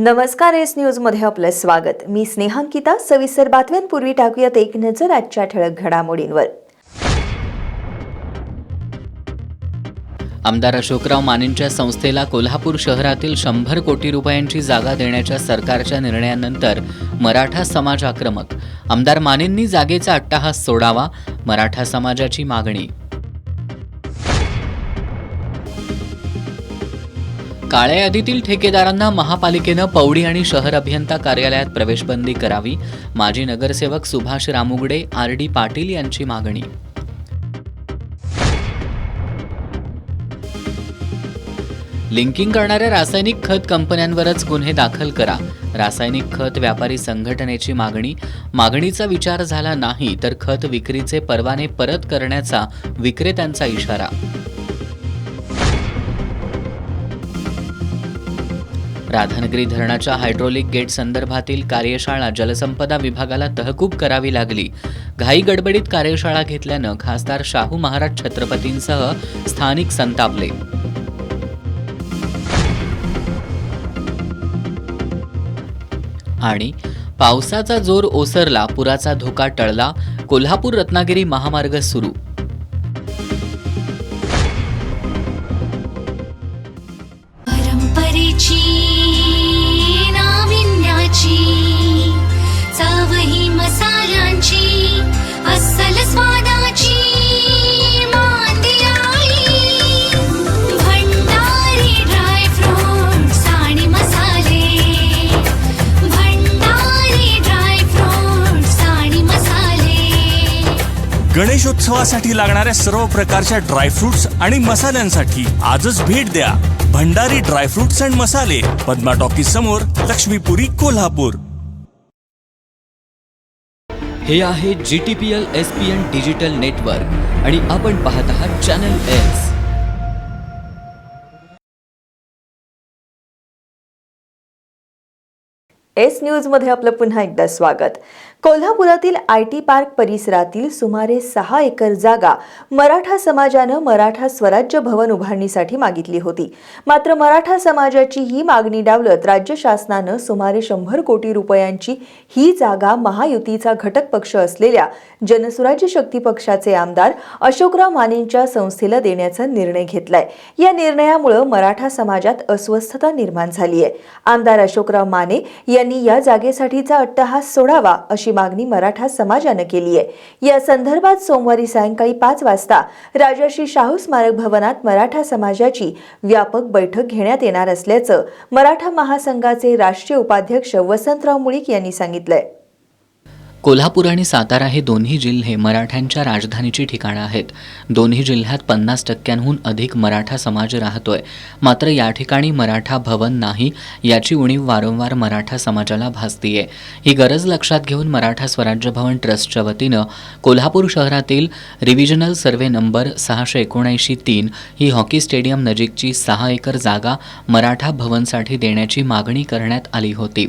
नमस्कार, एस न्यूजमध्ये आपलं स्वागत. मी स्नेहांकिता. सविस्तर बातम्यांपूर्वी टाकूयात एक नजर आजच्या ठळक घडामोडींवर. आमदार अशोकराव मानेंच्या संस्थेला कोल्हापूर शहरातील 100 कोटी रुपयांची जागा देण्याच्या सरकारच्या निर्णयानंतर मराठा समाज आक्रमक. आमदार मानेंनी जागेचा अट्टहास सोडावा, मराठा समाजाची मागणी. काळ्या यादीतील ठेकेदारांना महापालिकेनं पौडी आणि शहर अभियंता कार्यालयात प्रवेशबंदी करावी, माजी नगरसेवक सुभाष रामुगडे, आर.डी. पाटील यांची मागणी. लिंकिंग करणाऱ्या रासायनिक खत कंपन्यांवरच गुन्हे दाखल करा, रासायनिक खत व्यापारी संघटनेची मागणी. मागणीचा विचार झाला नाही तर खत विक्रीचे परवाने परत करण्याचा विक्रेत्यांचा इशारा. राधानगरी धरणाच्या हायड्रोलिक गेट संदर्भातील कार्यशाळा जलसंपदा विभागाला तहकूब करावी लागली. घाई गडबडीत कार्यशाळा घेतल्यानं खासदार शाहू महाराज छत्रपतींसह स्थानिक संतापले. आणि पावसाचा जोर ओसरला, पुराचा धोका टळला, कोल्हापूर रत्नागिरी महामार्ग सुरू. परंपरेची नाविन्याची चवही मसाल्यांची अस्सल स्वादाची भंडारी ड्रायफ्रुट्स आणि मसाले, भंडारी ड्रायफ्रुट्स आणि मसाले. गणेशोत्सवासाठी लागणाऱ्या सर्व प्रकारच्या ड्रायफ्रुट्स आणि मसाल्यांसाठी आजच भेट द्या. भंडारी ड्रायफ्रुट्स अँड मसाले, पद्मा टॉकीज समोर, लक्ष्मीपुरी, कोल्हापूर. हे आहे GTPL SPN डिजिटल नेटवर्क आणि आपण पाहत आहात चॅनल एस. एस न्यूजमध्ये आपलं पुन्हा एकदा स्वागत. कोल्हापुरातील IT पार्क परिसरातील सुमारे 6 एकर जागा मराठा समाजानं मराठा स्वराज्य भवन उभारणीसाठी मागितली होती. मात्र मराठा समाजाची ही मागणी डावलत राज्य शासनानं सुमारे 100 कोटी रुपयांची ही जागा महायुतीचा घटक पक्ष असलेल्या जनसुराज्य शक्ती पक्षाचे आमदार अशोकराव मानेंच्या संस्थेला देण्याचा निर्णय घेतलाय. या निर्णयामुळे मराठा समाजात अस्वस्थता निर्माण झाली आहे. आमदार अशोकराव माने यांनी या जागेसाठीचा अट्टहास सोडावा अशी मागणी मराठा समाजानं केली आहे. या संदर्भात सोमवारी सायंकाळी 5 वाजता राजर्षी शाहू स्मारक भवनात मराठा समाजाची व्यापक बैठक घेण्यात येणार असल्याचं मराठा महासंघाचे राष्ट्रीय उपाध्यक्ष वसंतराव मुळीक यांनी सांगितलंय. कोल्हापूर आणि सातारा हे दोन्ही जिल्हे मराठ्यांच्या राजधानीची ठिकाणं आहेत. दोन्ही जिल्ह्यात 50% अधिक मराठा समाज राहतोय. मात्र या ठिकाणी मराठा भवन नाही याची उणीव वारंवार मराठा समाजाला भासतीये. ही गरज लक्षात घेऊन मराठा स्वराज्य भवन ट्रस्टच्या वतीनं कोल्हापूर शहरातील रिव्हिजनल सर्वे नंबर 679-3 ही हॉकी स्टेडियम नजीकची 6 एकर जागा मराठा भवनसाठी देण्याची मागणी करण्यात आली होती.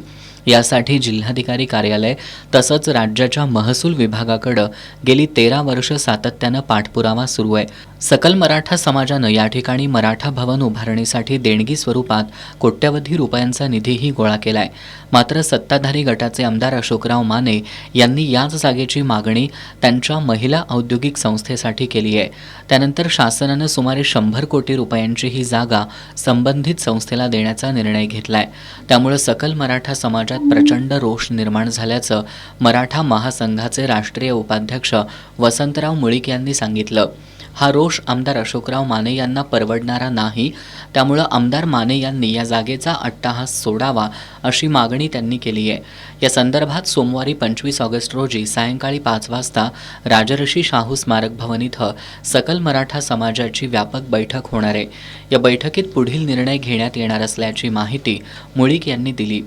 यासाठी जिल्हाधिकारी कार्यालय तसंच राज्याच्या महसूल विभागाकडे गेली 13 वर्ष सातत्यानं पाठपुरावा सुरू आहे. सकल मराठा समाजानं या ठिकाणी मराठा भवन उभारणीसाठी देणगी स्वरूपात कोट्यवधी रुपयांचा निधीही गोळा केलाय. मात्र सत्ताधारी गटाचे आमदार अशोकराव माने यांनी याच जागेची मागणी त्यांच्या महिला औद्योगिक संस्थेसाठी केली आहे. त्यानंतर शासनानं सुमारे 100 कोटी रुपयांची ही जागा संबंधित संस्थेला देण्याचा निर्णय घेतलाय. त्यामुळे सकल मराठा समाजात प्रचंड रोष निर्माण झाल्याचं मराठा महासंघाचे राष्ट्रीय उपाध्यक्ष वसंतराव मुळीक यांनी सांगितलं. हा रोष आमदार अशोकराव माने यांना परवडणारा नाही. त्यामुळे आमदार माने यांनी या जागेचा अट्टहास सोडावा अशी मागणी त्यांनी केली आहे. या संदर्भात सोमवारी 25 ऑगस्ट रोजी सायंकाळी 5 वाजता राजर्षी शाहू स्मारक भवन इथं सकल मराठा समाजाची व्यापक बैठक होणार आहे. या बैठकीत पुढील निर्णय घेण्यात येणार असल्याची माहिती मुळीक यांनी दिली.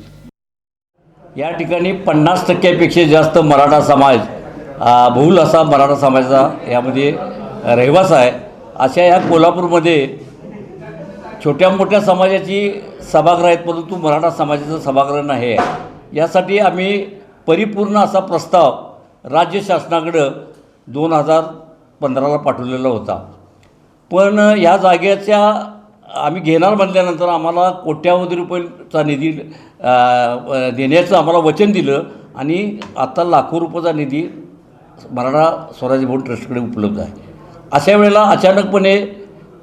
या ठिकाणी 50% जास्त मराठा समाज, बहुल असा मराठा समाजाचा यामध्ये रहिवास आहे. अशा या कोल्हापूरमध्ये छोट्या मोठ्या समाजाची सभागृह आहेत, परंतु मराठा समाजाचं सभागृह नाही आहे. यासाठी आम्ही परिपूर्ण असा प्रस्ताव राज्य शासनाकडं 2015ला पाठवलेला होता. पण या जागेच्या आम्ही घेणार म्हटल्यानंतर आम्हाला कोट्यावधी रुपयेचा निधी देण्याचं आम्हाला वचन दिलं आणि आता लाखो रुपयाचा निधी मराठा स्वराज्य भवन ट्रस्टकडे उपलब्ध आहे. अशा वेळेला अचानकपणे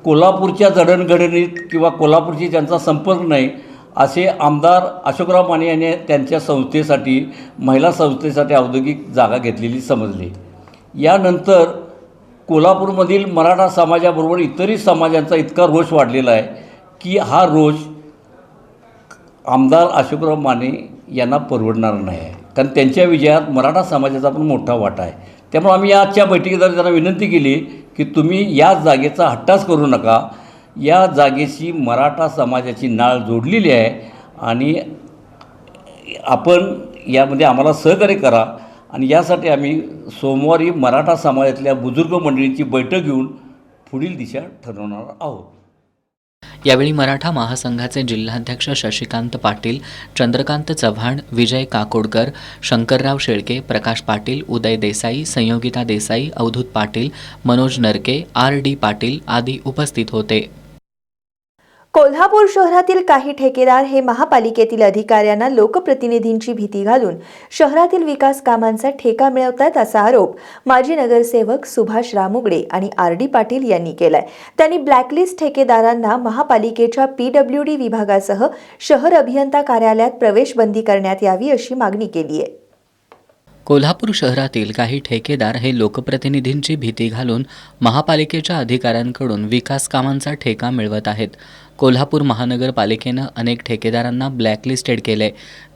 कोल्हापूरच्या जडणघडणीत किंवा कोल्हापूरशी ज्यांचा संपर्क नाही असे आमदार अशोकराव माने यांनी त्यांच्या संस्थेसाठी महिला संस्थेसाठी औद्योगिक जागा घेतलेली समजली. यानंतर कोल्हापूरमधील मराठा समाजाबरोबर इतरही समाजांचा इतका रोष वाढलेला आहे की हा रोष आमदार अशोकराव माने यांना परवडणार नाही आहे, कारण त्यांच्या विजयात मराठा समाजाचा पण मोठा वाटा आहे. त्यामुळे आम्ही आजच्या बैठकीद्वारे त्यांना विनंती केली की तुम्ही या जागेचा हट्टाच करू नका. या जागेशी मराठा समाजाची नाळ जोडलेली आहे आणि आपण यामध्ये आम्हाला सहकार्य करा. आणि यासाठी आम्ही सोमवारी मराठा समाजातल्या बुजुर्ग मंडळींची बैठक घेऊन पुढील दिशा ठरवणार आहोत. यावेळी मराठा महासंघाचे जिल्हाध्यक्ष शशिकांत पाटील, चंद्रकांत चव्हाण, विजय काकोडकर, शंकरराव शेळके, प्रकाश पाटील, उदय देसाई, संयोगिता देसाई, अवधूत पाटील, मनोज नरके, RD पाटील आदी उपस्थित होते. कोल्हापूर शहरातील काही ठेकेदार हे महापालिकेतील अधिकाऱ्यांना लोकप्रतिनिधींची भीती घालून शहरातील विकास कामांचा ठेका मिळवतात असा आरोप माजी नगरसेवक सुभाष रामुगडे आणि RD पाटील यांनी केलाय. त्यांनी ब्लॅकलिस्ट ठेकेदारांना महापालिकेच्या PWD विभागासह शहर अभियंता कार्यालयात प्रवेश बंदी करण्यात यावी अशी मागणी केली आहे. कोल्हापूर शहरातील काही ठेकेदार हे लोकप्रतिनिधींची भीती घालून महापालिकेच्या अधिकाऱ्यांकडून विकास कामांचा ठेका मिळवत आहेत. कोल्हापूर महानगरपालिकेनं अनेक ठेकेदारांना ब्लॅकलिस्टेड केले,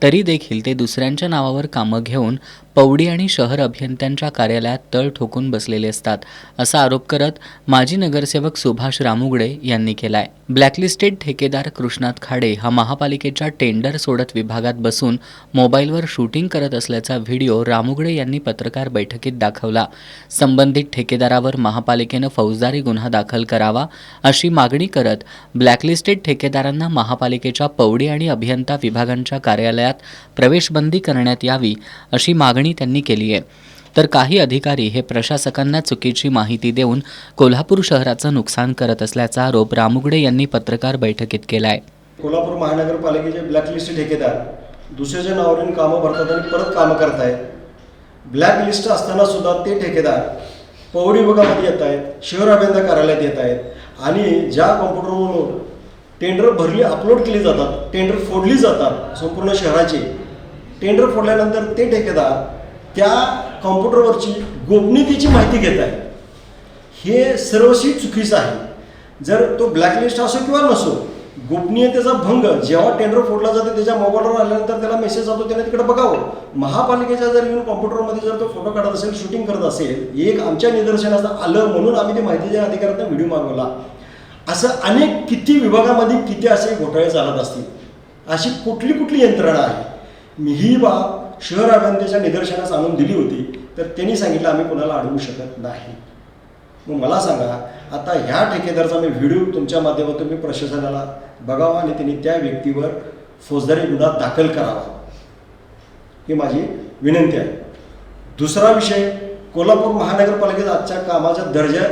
तरी देखील ते दुसऱ्यांच्या नावावर कामं घेऊन पवडी आणि शहर अभियंत्यांच्या कार्यालयात तळ ठोकून बसलेले असतात असा आरोप करत माजी नगरसेवक सुभाष रामुगडे यांनी केलाय. ब्लॅकलिस्टेड ठेकेदार कृष्णात खाडे हा महापालिकेच्या टेंडर सोडत विभागात बसून मोबाईलवर शूटिंग करत असल्याचा व्हिडिओ रामुगडे यांनी पत्रकार बैठकीत दाखवला. संबंधित ठेकेदारावर महापालिकेनं फौजदारी गुन्हा दाखल करावा अशी मागणी करत ब्लॅकलिस्टेड ठेकेदारांना महापालिकेच्या पवडी आणि अभियंता विभागांच्या कार्यालयात प्रवेशबंदी करण्यात यावी अशी मागणी त्यांनी केली आहे. तर काही अधिकारी हे प्रशासकांना चुकीची माहिती देऊन कोल्हापूर शहराचं नुकसान करत असल्याचा आरोप रामुगडे यांनी पत्रकार बैठकीत केलाय. कोल्हापूर महानगरपालिकेचे ब्लॅकलिस्ट ठेकेदार दुसऱ्याच्या नावावरून कामं भरतात आणि परत कामं करतायत. ब्लॅकलिस्ट असताना सुद्धा ते ठेकेदार पवडी विभागामध्ये येत आहेत, शहर अभियंता कार्यालयात येत आहेत आणि ज्या कॉम्प्युटरवरून टेंडर भरली अपलोड केली जातात, टेंडर फोडली जातात संपूर्ण शहराची. टेंडर फोडल्यानंतर ते ठेकेदार त्या कॉम्प्युटरवरची गोपनीयतेची माहिती घेत आहे. हे सर्वस्वी चुकीचं आहे. जर तो ब्लॅकलिस्ट असो किंवा नसो, गोपनीयतेचा भंग जेव्हा टेंडर फोडला जातो त्याच्या मोबाईलवर आल्यानंतर त्याला मेसेज जातो, त्याने तिकडे बघावं. महापालिकेच्या जर येऊन कॉम्प्युटरमध्ये जर तो फोटो काढत असेल, शूटिंग करत असेल, एक आमच्या निदर्शनास आलं म्हणून आम्ही ते माहितीच्या अधिकाऱ्यांना व्हिडिओ मागवला. असं अनेक किती विभागामध्ये किती असे घोटाळे चालत असतील. अशी कुठली यंत्रणा आहे. मी ही बाब शहर अभियंत्याच्या निदर्शनास आणून दिली होती, तर त्यांनी सांगितलं आम्ही कोणाला अडवू शकत नाही. मग मला सांगा, आता ह्या ठेकेदारचा मी व्हिडिओ तुमच्या माध्यमातून मी प्रशासनाला बघावा आणि त्यांनी त्या व्यक्तीवर फौजदारी गुन्हा दाखल करावा, ही माझी विनंती आहे. दुसरा विषय, कोल्हापूर महानगरपालिकेचा आजच्या कामाचा दर्जा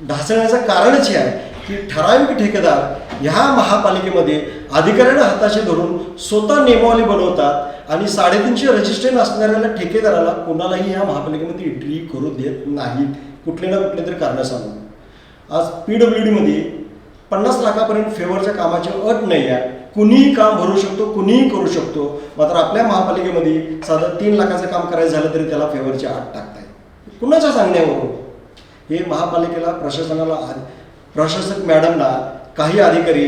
ढासळण्याचं कारणच हे आहे की ठराविक ठेकेदार ह्या महापालिकेमध्ये अधिकाऱ्यांना हाताशी धरून स्वतः नियमावली बनवतात आणि 350 रजिस्ट्रेशन असणाऱ्या ठेकेदाराला कोणालाही ह्या महापालिकेमध्ये एंट्री करू देत नाहीत, कुठले ना कुठले तरी कारण सांगून. आज PWDमध्ये 50 लाखापर्यंत फेवरच्या कामाची अट नाही आहे. कुणीही काम भरू शकतो, कुणीही करू शकतो. मात्र आपल्या महापालिकेमध्ये साधं 3 लाखाचं काम करायचं झालं तरी त्याला फेवरची अट टाकताय. कुणाच्या सांगण्यावरून हे महापालिकेला प्रशासक मॅडमला काही अधिकारी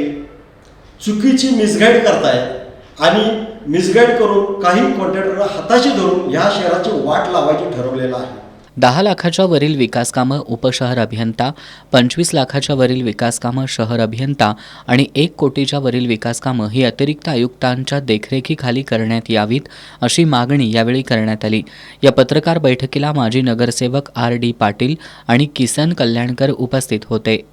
चुकीची मिसगाईड करतायत आणि मिसगाईड करून काही कॉन्ट्रॅक्टरला हाताशी धरून ह्या शहराची वाट लावायची ठरवलेलं आहे. 10 लाखाच्या वरील विकास कामं उपशहर अभियंता, 25 लाखाच्या वरील विकास कामं शहर अभियंता आणि 1 कोटीच्या वरील विकास कामं ही अतिरिक्त आयुक्तांच्या देखरेखीखाली करण्यात यावीत अशी मागणी यावेळी करण्यात आली. या पत्रकार बैठकीला माजी नगरसेवक RD पाटील आणि किसन कल्याणकर उपस्थित होते.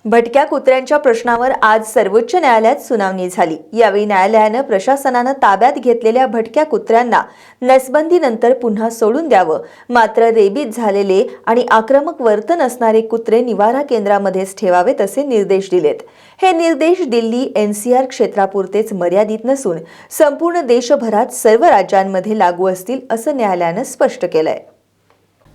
भटक्या कुत्र्यांच्या प्रश्नावर आज सर्वोच्च न्यायालयात सुनावणी झाली. यावेळी न्यायालयानं प्रशासनानं ताब्यात घेतलेल्या भटक्या कुत्र्यांना नसबंदीनंतर पुन्हा सोडून द्यावं, मात्र रेबीज झालेले आणि आक्रमक वर्तन असणारे कुत्रे निवारा केंद्रामध्येच ठेवावेत असे निर्देश दिलेत. हे निर्देश दिल्ली NCR क्षेत्रापुरतेच मर्यादित नसून संपूर्ण देशभरात सर्व राज्यांमध्ये लागू असतील असं न्यायालयानं स्पष्ट केलंय.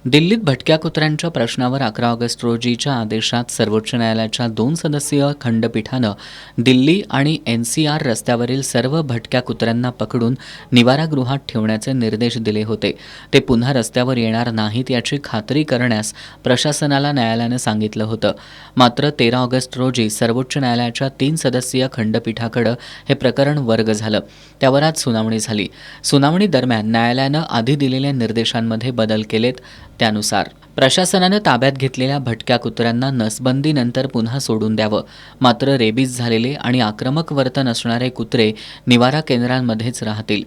दिल्लीत भटक्या कुत्र्यांच्या प्रश्नावर 11 ऑगस्ट रोजीच्या आदेशात सर्वोच्च न्यायालयाच्या 2 सदस्यीय खंडपीठानं दिल्ली आणि NCR रस्त्यावरील सर्व भटक्या कुत्र्यांना पकडून निवारागृहात ठेवण्याचे निर्देश दिले होते. ते पुन्हा रस्त्यावर येणार नाहीत याची खात्री करण्यास प्रशासनाला न्यायालयानं सांगितलं होतं. मात्र 13 ऑगस्ट रोजी सर्वोच्च न्यायालयाच्या 3 सदस्यीय खंडपीठाकडं हे प्रकरण वर्ग झालं. त्यावर आज सुनावणी झाली. सुनावणी दरम्यान न्यायालयानं आधी दिलेल्या निर्देशांमध्ये बदल केलेत. त्यानुसार प्रशासनानं ताब्यात घेतलेल्या भटक्या कुत्र्यांना नसबंदीनंतर पुन्हा सोडून द्यावं, मात्र रेबीज झालेले आणि आक्रमक वर्तन असणारे कुत्रे निवारा केंद्रांमध्येच राहतील.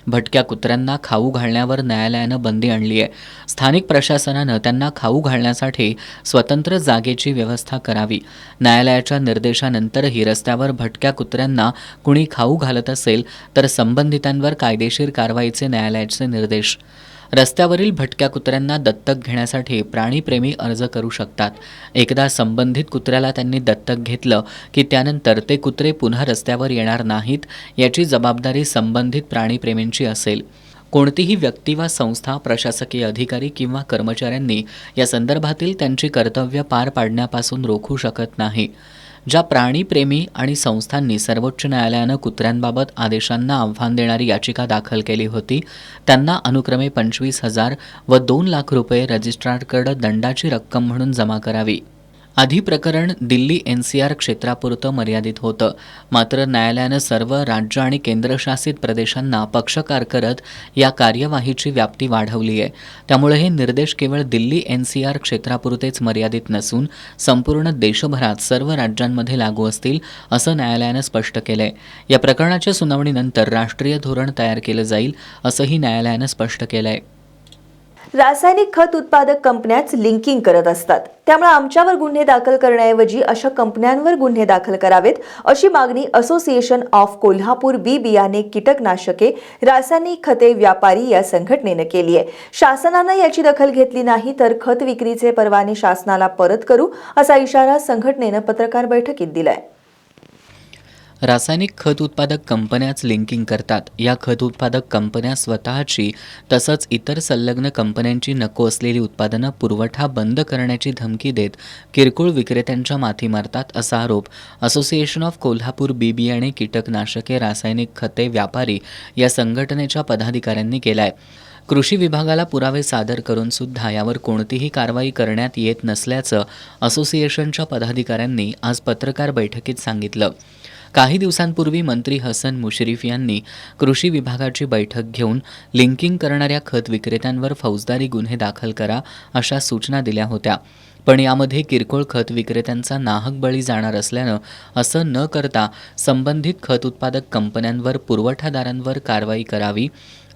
भटक्या कुत्र्यांना खाऊ घालण्यावर न्यायालयानं बंदी आणली आहे. स्थानिक प्रशासनानं त्यांना खाऊ घालण्यासाठी स्वतंत्र जागेची व्यवस्था करावी. न्यायालयाच्या निर्देशानंतरही रस्त्यावर भटक्या कुत्र्यांना कुणी खाऊ घालत असेल तर संबंधितांवर कायदेशीर कारवाईचे न्यायालयाचे निर्देश. रस्त्यावरील भटक्या कुत्र्यांना दत्तक घेण्यासाठी प्राणीप्रेमी अर्ज करू शकतात. एकदा संबंधित कुत्र्याला त्यांनी दत्तक घेतलं की त्यानंतर ते कुत्रे पुन्हा रस्त्यावर येणार नाहीत याची जबाबदारी संबंधित प्राणीप्रेमींची असेल. कोणतीही व्यक्ती वा संस्था, प्रशासकीय अधिकारी किंवा कर्मचाऱ्यांनी या संदर्भातील त्यांची कर्तव्य पार पाडण्यापासून रोखू शकत नाही. ज्या प्राणीप्रेमी आणि संस्थांनी सर्वोच्च न्यायालयानं कुत्र्यांबाबत आदेशांना आव्हान देणारी याचिका दाखल केली होती त्यांना अनुक्रमे 25,000 व 2 लाख रुपये रजिस्ट्रारकडे दंडाची रक्कम म्हणून जमा करावी. आधी प्रकरण दिल्ली NCR क्षेत्रापुरतं मर्यादित होतं. मात्र न्यायालयानं सर्व राज्य आणि केंद्रशासित प्रदेशांना पक्षकार करत या कार्यवाहीची व्याप्ती वाढवली आहे. त्यामुळे हे निर्देश केवळ दिल्ली NCR क्षेत्रापुरतेच मर्यादित नसून संपूर्ण देशभरात सर्व राज्यांमध्ये लागू असतील असं न्यायालयानं स्पष्ट केलंय. या प्रकरणाच्या सुनावणीनंतर राष्ट्रीय धोरण तयार केलं जाईल असंही न्यायालयानं स्पष्ट केलंय. रासायनिक खत उत्पादक कंपन्याच लिंकिंग करत असतात. त्यामुळे आमच्यावर गुन्हे दाखल करण्याऐवजी अशा कंपन्यांवर गुन्हे दाखल करावेत अशी मागणी असोसिएशन ऑफ कोल्हापूर बी बियाणे, कीटकनाशके, रासायनिक खते व्यापारी या संघटनेनं केली आहे. शासनानं याची दखल घेतली नाही तर खत विक्रीचे परवाने शासनाला परत करू असा इशारा संघटनेनं पत्रकार बैठकीत दिलाय. रासायनिक खत उत्पादक कंपन्याच लिंकिंग करतात. या खत उत्पादक कंपन्या स्वतःची तसंच इतर संलग्न कंपन्यांची नको असलेली उत्पादनं पुरवठा बंद करण्याची धमकी देत किरकोळ विक्रेत्यांच्या माथी मारतात असा आरोप असोसिएशन ऑफ कोल्हापूर बी बियाणे, कीटकनाशके, रासायनिक खते व्यापारी या संघटनेच्या पदाधिकाऱ्यांनी केला आहे. कृषी विभागाला पुरावे सादर करून सुद्धा यावर कोणतीही कारवाई करण्यात येत नसल्याचं असोसिएशनच्या पदाधिकाऱ्यांनी आज पत्रकार बैठकीत सांगितलं. काही दिवसांपूर्वी मंत्री हसन मुश्रीफ यांनी कृषी विभागाची बैठक घेऊन लिंकिंग करणाऱ्या खत विक्रेत्यांवर फौजदारी गुन्हे दाखल करा अशा सूचना दिल्या होत्या. पण यामध्ये किरकोळ खत विक्रेत्यांचा नाहक बळी जाणार असल्यानं असं न करता संबंधित खत उत्पादक कंपन्यांवर, पुरवठादारांवर कारवाई करावी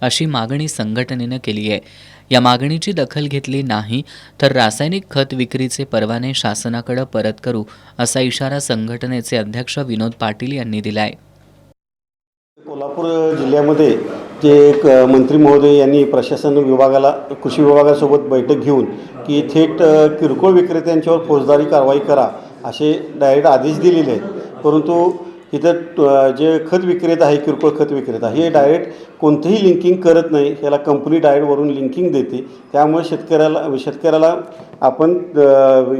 अशी मागणी संघटनेनं केली आहे. या मागणीची दखल घेतली नाही तर रासायनिक खत विक्रीचे परवाने शासनाकडे परत करू असा इशारा संघटनेचे अध्यक्ष विनोद पाटील यांनी दिलाय. कोल्हापूर जिल्ह्यामध्ये जे एक मंत्री महोदय यांनी प्रशासन विभागाला, कृषी विभागासोबत बैठक घेऊन की थेट किरकोळ विक्रेत्यांच्यावर फौजदारी कारवाई करा असे डायरेक्ट आदेश दिलेले आहेत. परंतु इथं जे खत विक्रेता आहे, किरकोळ खत विक्रेता, हे डायरेक्ट कोणतेही लिंकिंग करत नाही. याला कंपनी डायरेक्टवरून लिंकिंग देते. त्यामुळे शेतकऱ्याला आपण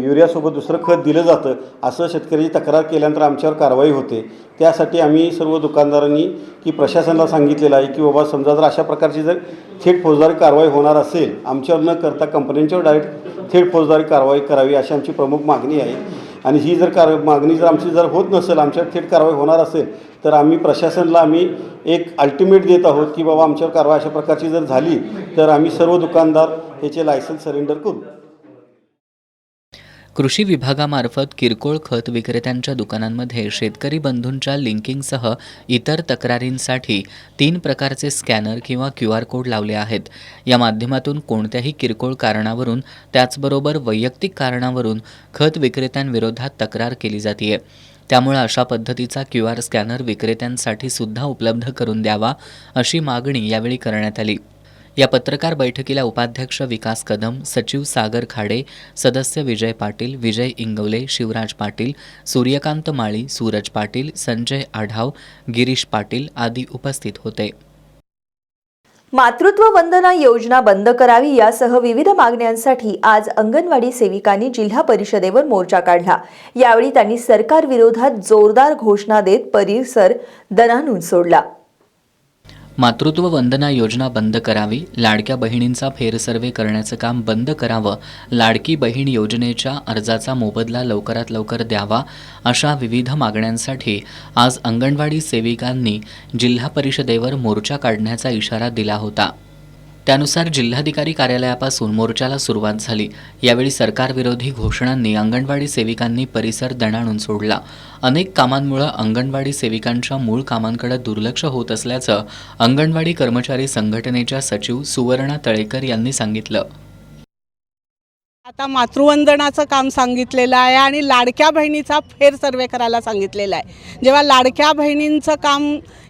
युरियासोबत दुसरं खत दिलं जातं असं शेतकऱ्याची तक्रार केल्यानंतर आमच्यावर कारवाई होते. त्यासाठी आम्ही सर्व दुकानदारांनी की प्रशासनाला सांगितलेलं आहे की बाबा समजा जर अशा प्रकारची जर थेट फौजदारी कारवाई होणार असेल, आमच्यावर न करता कंपन्यांच्यावर डायरेक्ट थेट फौजदारी कारवाई करावी अशी आमची प्रमुख मागणी आहे. आणि ही जर मागणी जर आमची जर होत नसेल, आमच्यावर थेट कारवाई होणार असेल तर आम्ही प्रशासनाला एक अल्टिमेट देत आहोत की बाबा आमच्यावर कारवाई अशा प्रकारची जर झाली तर आम्ही सर्व दुकानदार ह्याचे लायसन्स सरेंडर करू. कृषी विभागामार्फत किरकोळ खत विक्रेत्यांच्या दुकानांमध्ये शेतकरी बंधूंच्या लिंकिंगसह इतर तक्रारींसाठी 3 प्रकारचे स्कॅनर किंवा QR कोड लावले आहेत. या माध्यमातून कोणत्याही किरकोळ कारणावरून त्याचबरोबर वैयक्तिक कारणावरून खत विक्रेत्यांविरोधात तक्रार केली जाते. त्यामुळे अशा पद्धतीचा QR स्कॅनर विक्रेत्यांसाठी सुद्धा उपलब्ध करून द्यावा अशी मागणी यावेळी करण्यात आली. या पत्रकार बैठकीला उपाध्यक्ष विकास कदम, सचिव सागर खाडे, सदस्य विजय पाटील, विजय इंगवले, शिवराज पाटील, सूर्यकांत माळी, सूरज पाटील, संजय आढाव, गिरीश पाटील आदी उपस्थित होते. मातृत्व वंदना योजना बंद करावी यासह विविध मागण्यांसाठी आज अंगणवाडी सेविकांनी जिल्हा परिषदेवर मोर्चा काढला. यावेळी त्यांनी सरकारविरोधात जोरदार घोषणा देत परिसर दणाणून सोडला. मातृत्व वंदना योजना बंद करावी, लाडक्या बहिणींचा फेरसर्व्हे करण्याचं काम बंद करावं, लाडकी बहीण योजनेच्या अर्जाचा मोबदला लवकरात लवकर द्यावा अशा विविध मागण्यांसाठी आज अंगणवाडी सेविकांनी जिल्हा परिषदेवर मोर्चा काढण्याचा इशारा दिला होता. त्यानुसार जिल्हाधिकारी कार्यालयापासून मोर्चाला सुरुवात झाली. यावेळी सरकारविरोधी घोषणांनी अंगणवाडी सेविकांनी परिसर दणाणून सोडला. अनेक कामांमुळे अंगणवाडी सेविकांच्या मूळ कामांकडे दुर्लक्ष होत असल्याचं अंगणवाडी कर्मचारी संघटनेच्या सचिव सुवर्णा तळेकर यांनी सांगितलं. आता मातृवंदनाचं काम सांगितलेलं आहे आणि लाडक्या बहिणीचा फेर सर्वे करायला सांगितलेला आहे. जेव्हा लाडक्या बहिणींचं काम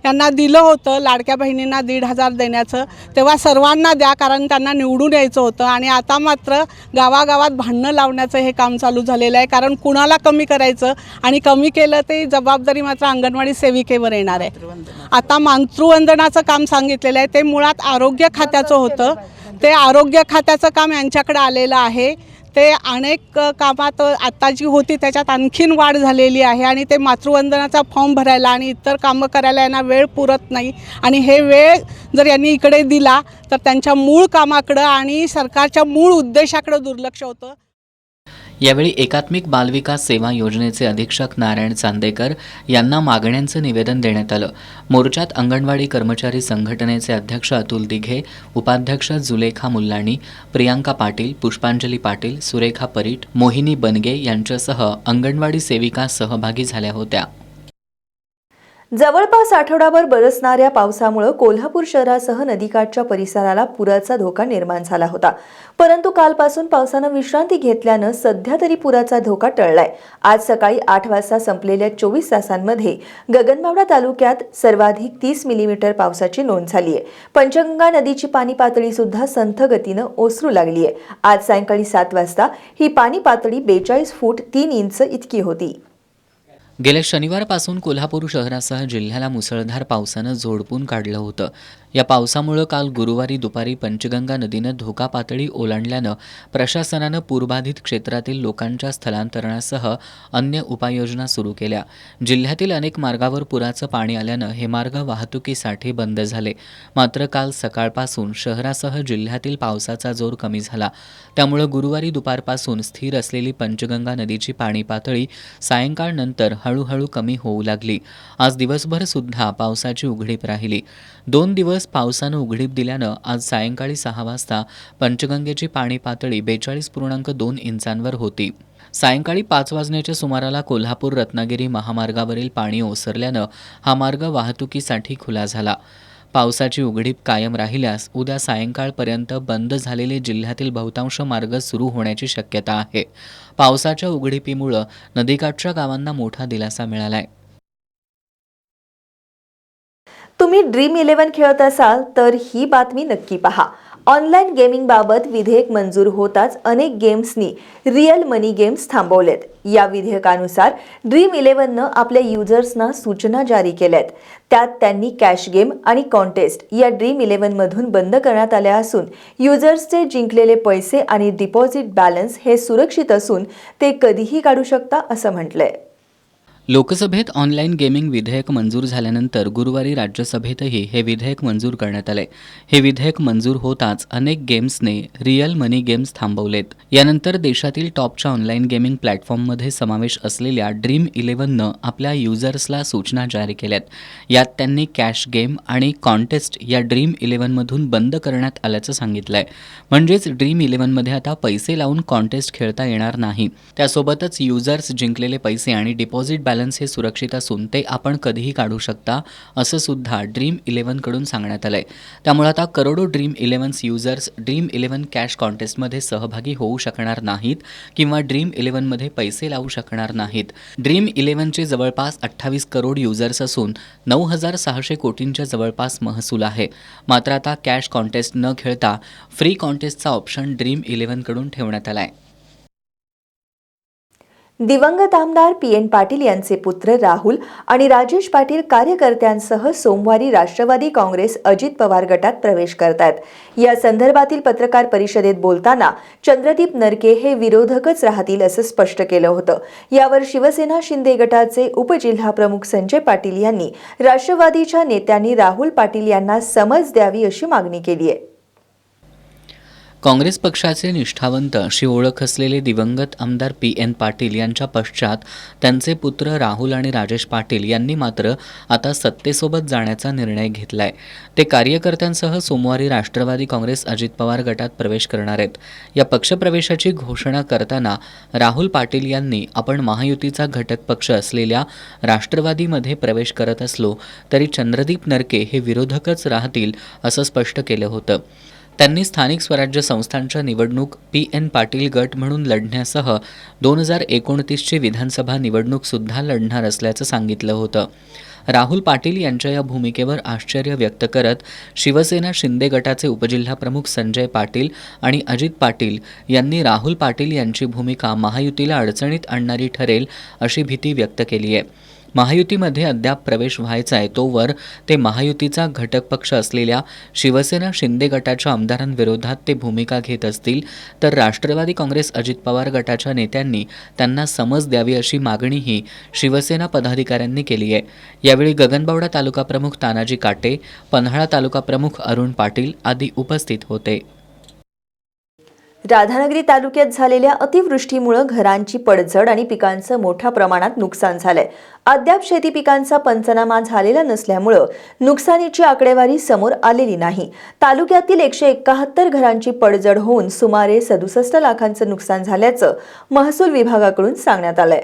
यांना दिलं होतं, लाडक्या बहिणींना 1,500 देण्याचं, तेव्हा सर्वांना द्या कारण त्यांना निवडून यायचं होतं. आणि आता मात्र गावागावात भांडणं लावण्याचं हे काम चालू झालेलं आहे. कारण कुणाला कमी करायचं आणि कमी केलं ते जबाबदारी मात्र अंगणवाडी सेविकेवर येणार आहे. आता मातृवंदनाचं काम सांगितलेलं आहे ते मुळात आरोग्य खात्याचं होतं. ते आरोग्य खात्याचं काम यांच्याकडे आलेलं आहे. ते अनेक कामात आत्ता जी होती त्याच्यात आणखीन वाढ झालेली आहे आणि ते मातृवंदनाचा फॉर्म भरायला आणि इतर कामं करायला यांना वेळ पुरत नाही. आणि हे वेळ जर यांनी इकडे दिला तर त्यांच्या मूळ कामाकडं आणि सरकारच्या मूळ उद्देशाकडं दुर्लक्ष होतं. यावेळी एकात्मिक बालविकास सेवा योजनेचे अधीक्षक नारायण चांदेकर यांना मागण्यांचं निवेदन देण्यात आलं. मोर्चात अंगणवाडी कर्मचारी संघटनेचे अध्यक्ष अतुल दिघे, उपाध्यक्ष जुलेखा मुल्लाणी, प्रियांका पाटील, पुष्पांजली पाटील, सुरेखा परीट, मोहिनी बनगे यांच्यासह अंगणवाडी सेविका सहभागी झाल्या होत्या. जवळपास आठवडाभर बरसणाऱ्या पावसामुळे कोल्हापूर शहरासह नदीकाठच्या परिसराला पुराचा धोका निर्माण झाला होता. परंतु कालपासून पावसानं विश्रांती घेतल्यानं सध्या तरी पुराचा धोका टळलाय. आज सकाळी 8 वाजता संपलेल्या 24 तासांमध्ये गगनबावडा तालुक्यात सर्वाधिक 30 मिलीमीटर पावसाची नोंद झाली आहे. पंचगंगा नदीची पाणी पातळी सुद्धा संथ गतीनं ओसरू लागली आहे. आज सायंकाळी 7 वाजता ही पाणी पातळी 42 फूट 3 इंच इतकी होती. गेल्या शनिवारपासून कोल्हापूर शहरासह जिल्ह्याला मुसळधार पावसानं झोडपून काढलं होतं. या पावसामुळे काल गुरुवारी दुपारी पंचगंगा नदीनं धोका पातळी ओलांडल्यानं प्रशासनानं पूरबाधित क्षेत्रातील लोकांच्या स्थलांतरणासह अन्य उपाययोजना सुरू केल्या. जिल्ह्यातील अनेक मार्गावर पुराचं पाणी आल्यानं हे मार्ग वाहतुकीसाठी बंद झाले. मात्र काल सकाळपासून शहरासह जिल्ह्यातील पावसाचा जोर कमी झाला. त्यामुळे गुरुवारी दुपारपासून स्थिर असलेली पंचगंगा नदीची पाणी पातळी सायंकाळनंतर हळूहळू कमी होऊ लागली. आज दिवसभर सुद्धा पावसाची उघडीप राहिली. 2 दिवस पावसानं उघडीप दिल्यानं आज सायंकाळी 6 वाजता पंचगंगेची पाणी पातळी 42.2 इंचांवर होती. सायंकाळी 5 वाजण्याच्या सुमाराला कोल्हापूर रत्नागिरी महामार्गावरील पाणी ओसरल्यानं हा मार्ग वाहतुकीसाठी खुला झाला. पावसाची उघडीप कायम राहिल्यास उद्या सायंकाळपर्यंत बंद झालेले जिल्ह्यातील बहुतांश मार्ग सुरू होण्याची शक्यता आहे. पावसाच्या उघडीपीमुळे नदीकाठच्या गावांना मोठा दिलासा मिळालाय. तुम्ही ड्रीम11 खेळत असाल तर ही बातमी नक्की पहा. ऑनलाईन गेमिंगबाबत विधेयक मंजूर होताच अनेक गेम्सनी रिअल मनी गेम्स थांबवलेत. या विधेयकानुसार ड्रीम11नं आपल्या युजर्सना सूचना जारी केल्यात. त्यात त्यांनी कॅश गेम आणि कॉन्टेस्ट या ड्रीम11मधून बंद करण्यात आल्या असून युजर्सचे जिंकलेले पैसे आणि डिपॉझिट बॅलन्स हे सुरक्षित असून ते कधीही काढू शकता असं म्हटलंय. लोकसभेत ऑनलाईन गेमिंग विधेयक मंजूर झाल्यानंतर गुरुवारी राज्यसभेतही हे विधेयक मंजूर करण्यात आले. हे विधेयक मंजूर होताच अनेक गेम्सने रिअल मनी गेम्स थांबवलेत. यानंतर देशातील टॉपच्या ऑनलाईन गेमिंग प्लॅटफॉर्ममध्ये समावेश असलेल्या ड्रीम11नं आपल्या युजर्सला सूचना जारी केल्यात. यात त्यांनी कॅश गेम आणि कॉन्टेस्ट या ड्रीम11मधून बंद करण्यात आल्याचं सांगितलंय. म्हणजेच ड्रीम11मध्ये आता पैसे लावून कॉन्टेस्ट खेळता येणार नाही. त्यासोबतच युजर्स जिंकलेले पैसे आणि डिपॉझिट बॅलन्स हे सुरक्षित असून ते आपण कधीही काढू शकता असं सुद्धा ड्रीम11कडून सांगण्यात आलंय. त्यामुळे आता करोडो ड्रीम11 युजर्स ड्रीम11 कॅश कॉन्टेस्टमध्ये सहभागी होऊ शकणार नाहीत किंवा ड्रीम11मध्ये पैसे लावू शकणार नाहीत. ड्रीम11चे जवळपास 28 करोड युजर्स असून 9,600 कोटींच्या जवळपास महसूल आहे. मात्र आता कॅश कॉन्टेस्ट न खेळता फ्री कॉन्टेस्टचा ऑप्शन ड्रीम11कडून ठेवण्यात आलाय. दिवंगत आमदार PN पाटील यांचे पुत्र राहुल आणि राजेश पाटील कार्यकर्त्यांसह सोमवारी राष्ट्रवादी काँग्रेस अजित पवार गटात प्रवेश करतायत. या संदर्भातील पत्रकार परिषदेत बोलताना चंद्रदीप नरके हे विरोधकच राहतील असं स्पष्ट केलं होतं. यावर शिवसेना शिंदे गटाचे उपजिल्हाप्रमुख संजय पाटील यांनी राष्ट्रवादीच्या नेत्यांनी राहुल पाटील यांना समज द्यावी अशी मागणी केली आहे. काँग्रेस पक्षाचे निष्ठावंत अशी ओळख असलेले दिवंगत आमदार PN पाटील यांच्या पश्चात त्यांचे पुत्र राहुल आणि राजेश पाटील यांनी मात्र आता सत्तेसोबत जाण्याचा निर्णय घेतलाय. ते कार्यकर्त्यांसह सोमवारी राष्ट्रवादी काँग्रेस अजित पवार गटात प्रवेश करणार आहेत. या पक्षप्रवेशाची घोषणा करताना राहुल पाटील यांनी आपण महायुतीचा घटक पक्ष असलेल्या राष्ट्रवादीमध्ये प्रवेश करत असलो तरी चंद्रदीप नरके हे विरोधकच राहतील असं स्पष्ट केलं होतं. त्यांनी स्थानिक स्वराज्य संस्थांच्या निवडणूक PN पाटील गट म्हणून लढण्यासह 2029ची विधानसभा निवडणूकसुद्धा लढणार असल्याचं सांगितलं होतं. राहुल पाटील यांच्या या भूमिकेवर आश्चर्य व्यक्त करत शिवसेना शिंदे गटाचे उपजिल्हाप्रमुख संजय पाटील आणि अजित पाटील यांनी राहुल पाटील यांची भूमिका महायुतीला अडचणीत आणणारी ठरेल अशी भीती व्यक्त केली आहे. महायुतीमध्ये अद्याप प्रवेश व्हायचा आहे तोवर ते महायुतीचा घटक पक्ष असलेल्या शिवसेना शिंदे गटाच्या आमदारांविरोधात ते भूमिका घेत असतील तर राष्ट्रवादी काँग्रेस अजित पवार गटाच्या नेत्यांनी त्यांना समज द्यावी अशी मागणीही शिवसेना पदाधिकाऱ्यांनी केली आहे. यावेळी गगनबावडा तालुका प्रमुख तानाजी काटे, पन्हाळा तालुका प्रमुख अरुण पाटील आदी उपस्थित होते. राधानगरी तालुक्यात झालेल्या अतिवृष्टीमुळे घरांची पडझड आणि पिकांचं मोठ्या प्रमाणात नुकसान झालंय. अद्याप शेती पिकांचा पंचनामा झालेला नसल्यामुळे नुकसानीची आकडेवारी समोर आलेली नाही. तालुक्यातील 171 घरांची पडझड होऊन सुमारे 67 लाखांचं नुकसान झाल्याचं महसूल विभागाकडून सांगण्यात आलंय.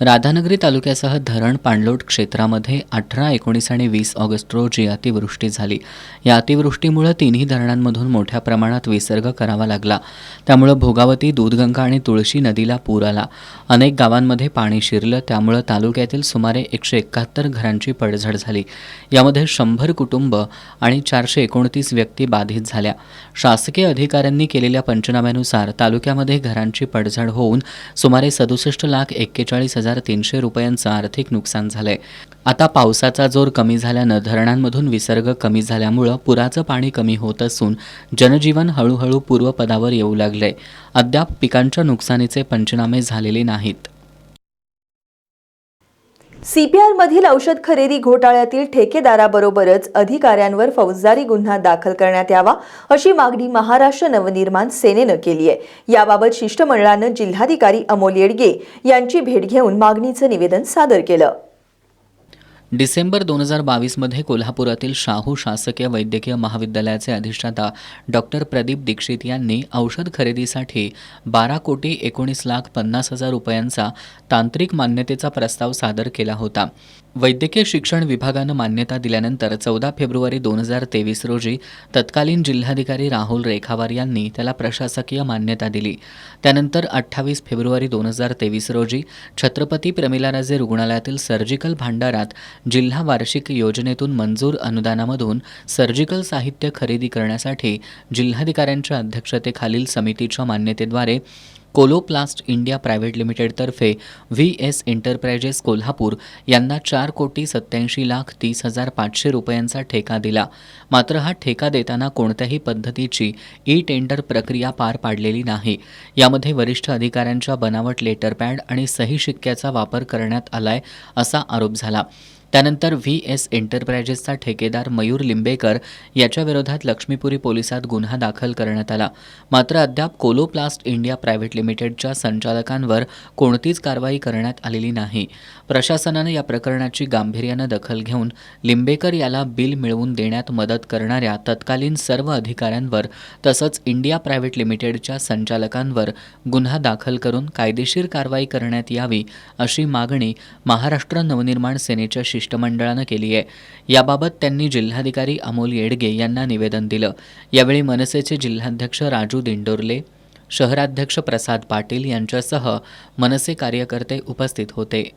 राधानगरी तालुक्यासह धरण पाणलोट क्षेत्रामध्ये 18, 19 आणि 20 ऑगस्ट रोजी अतिवृष्टी झाली. या अतिवृष्टीमुळे तिन्ही धरणांमधून मोठ्या प्रमाणात विसर्ग करावा लागला. त्यामुळे भोगावती, दूधगंगा आणि तुळशी नदीला पूर आला. अनेक गावांमध्ये पाणी शिरलं. त्यामुळे तालुक्यातील सुमारे 171 घरांची पडझड झाली. यामध्ये 100 कुटुंब आणि 429 व्यक्ती बाधित झाल्या. शासकीय अधिकाऱ्यांनी केलेल्या पंचनाम्यानुसार तालुक्यामध्ये घरांची पडझड होऊन सुमारे 67,41,300 रुपयांचं आर्थिक नुकसान झालंय. आता पावसाचा जोर कमी झाल्यानं धरणांमधून विसर्ग कमी झाल्यामुळं पुराचं पाणी कमी होत असून जनजीवन हळूहळू पूर्वपदावर येऊ लागलंय. अद्याप पिकांच्या नुकसानीचे पंचनामे झालेले नाहीत. CPR मधील औषध खरेदी घोटाळ्यातील ठेकेदाराबरोबरच अधिकाऱ्यांवर फौजदारी गुन्हा दाखल करण्यात यावा अशी मागणी महाराष्ट्र नवनिर्माण सेनेनं केली आहे. याबाबत शिष्टमंडळानं जिल्हाधिकारी अमोल येडगे यांची भेट घेऊन मागणीचं निवेदन सादर केलं. डिसेंबर 2022मध्ये कोल्हापुरातील शाहू शासकीय वैद्यकीय महाविद्यालयाचे अधिष्ठाता डॉक्टर प्रदीप दीक्षित यांनी औषध खरेदीसाठी 12,19,50,000 रुपयांचा तांत्रिक मान्यतेचा प्रस्ताव सादर केला होता. वैद्यकीय शिक्षण विभागानं मान्यता दिल्यानंतर 14 फेब्रुवारी 2023 रोजी तत्कालीन जिल्हाधिकारी राहुल रेखावार यांनी त्याला प्रशासकीय मान्यता दिली. त्यानंतर 28 फेब्रुवारी 2023 रोजी छत्रपती प्रमिलाराजे रुग्णालयातील सर्जिकल भांडारात जिल्हा वार्षिक योजनेतून मंजूर अनुदानामधून सर्जिकल साहित्य खरेदी करण्यासाठी जिल्हाधिकाऱ्यांच्या अध्यक्षतेखालील समितीच्या मान्यतेद्वारे कोलोप्लास्ट इंडिया प्रायव्हेट लिमिटेडतर्फे VS एंटरप्राइजेस कोल्हापूर यांना 4,87,30,500 रुपयांचा ठेका दिला. मात्र हा ठेका देताना कोणत्याही पद्धतीची टेंडर प्रक्रिया पार पाडलेली नाही. यामध्ये वरिष्ठ अधिकाऱ्यांच्या बनावट लेटरपॅड आणि सही शिक्क्याचा वापर करण्यात आलाय असा आरोप झाला. त्यानंतर VS एंटरप्राइजेसचा ठेकेदार मयूर लिंबेकर याच्या विरोधात लक्ष्मीपुरी पोलिसात गुन्हा दाखल करण्यात आला. मात्र अद्याप कोलोप्लास्ट इंडिया प्रायव्हेट लिमिटेडच्या संचालकांवर कोणतीच कारवाई करण्यात आलेली नाही. प्रशासनानं या प्रकरणाची गांभीर्यानं दखल घेऊन लिंबेकर याला बिल मिळवून देण्यात मदत करणाऱ्या तत्कालीन सर्व अधिकाऱ्यांवर तसंच इंडिया प्रायव्हेट लिमिटेडच्या संचालकांवर गुन्हा दाखल करून कायदेशीर कारवाई करण्यात यावी अशी मागणी महाराष्ट्र नवनिर्माण सेनेच्या शिष्टमंडळानं केली आहे. याबाबत त्यांनी जिल्हाधिकारी अमोल येडगे यांना निवेदन दिलं. यावेळी मनसेचे जिल्हाध्यक्ष राजू दिंडोरले, शहराध्यक्ष प्रसाद पाटील यांच्यासह मनसे कार्यकर्ते उपस्थित होते.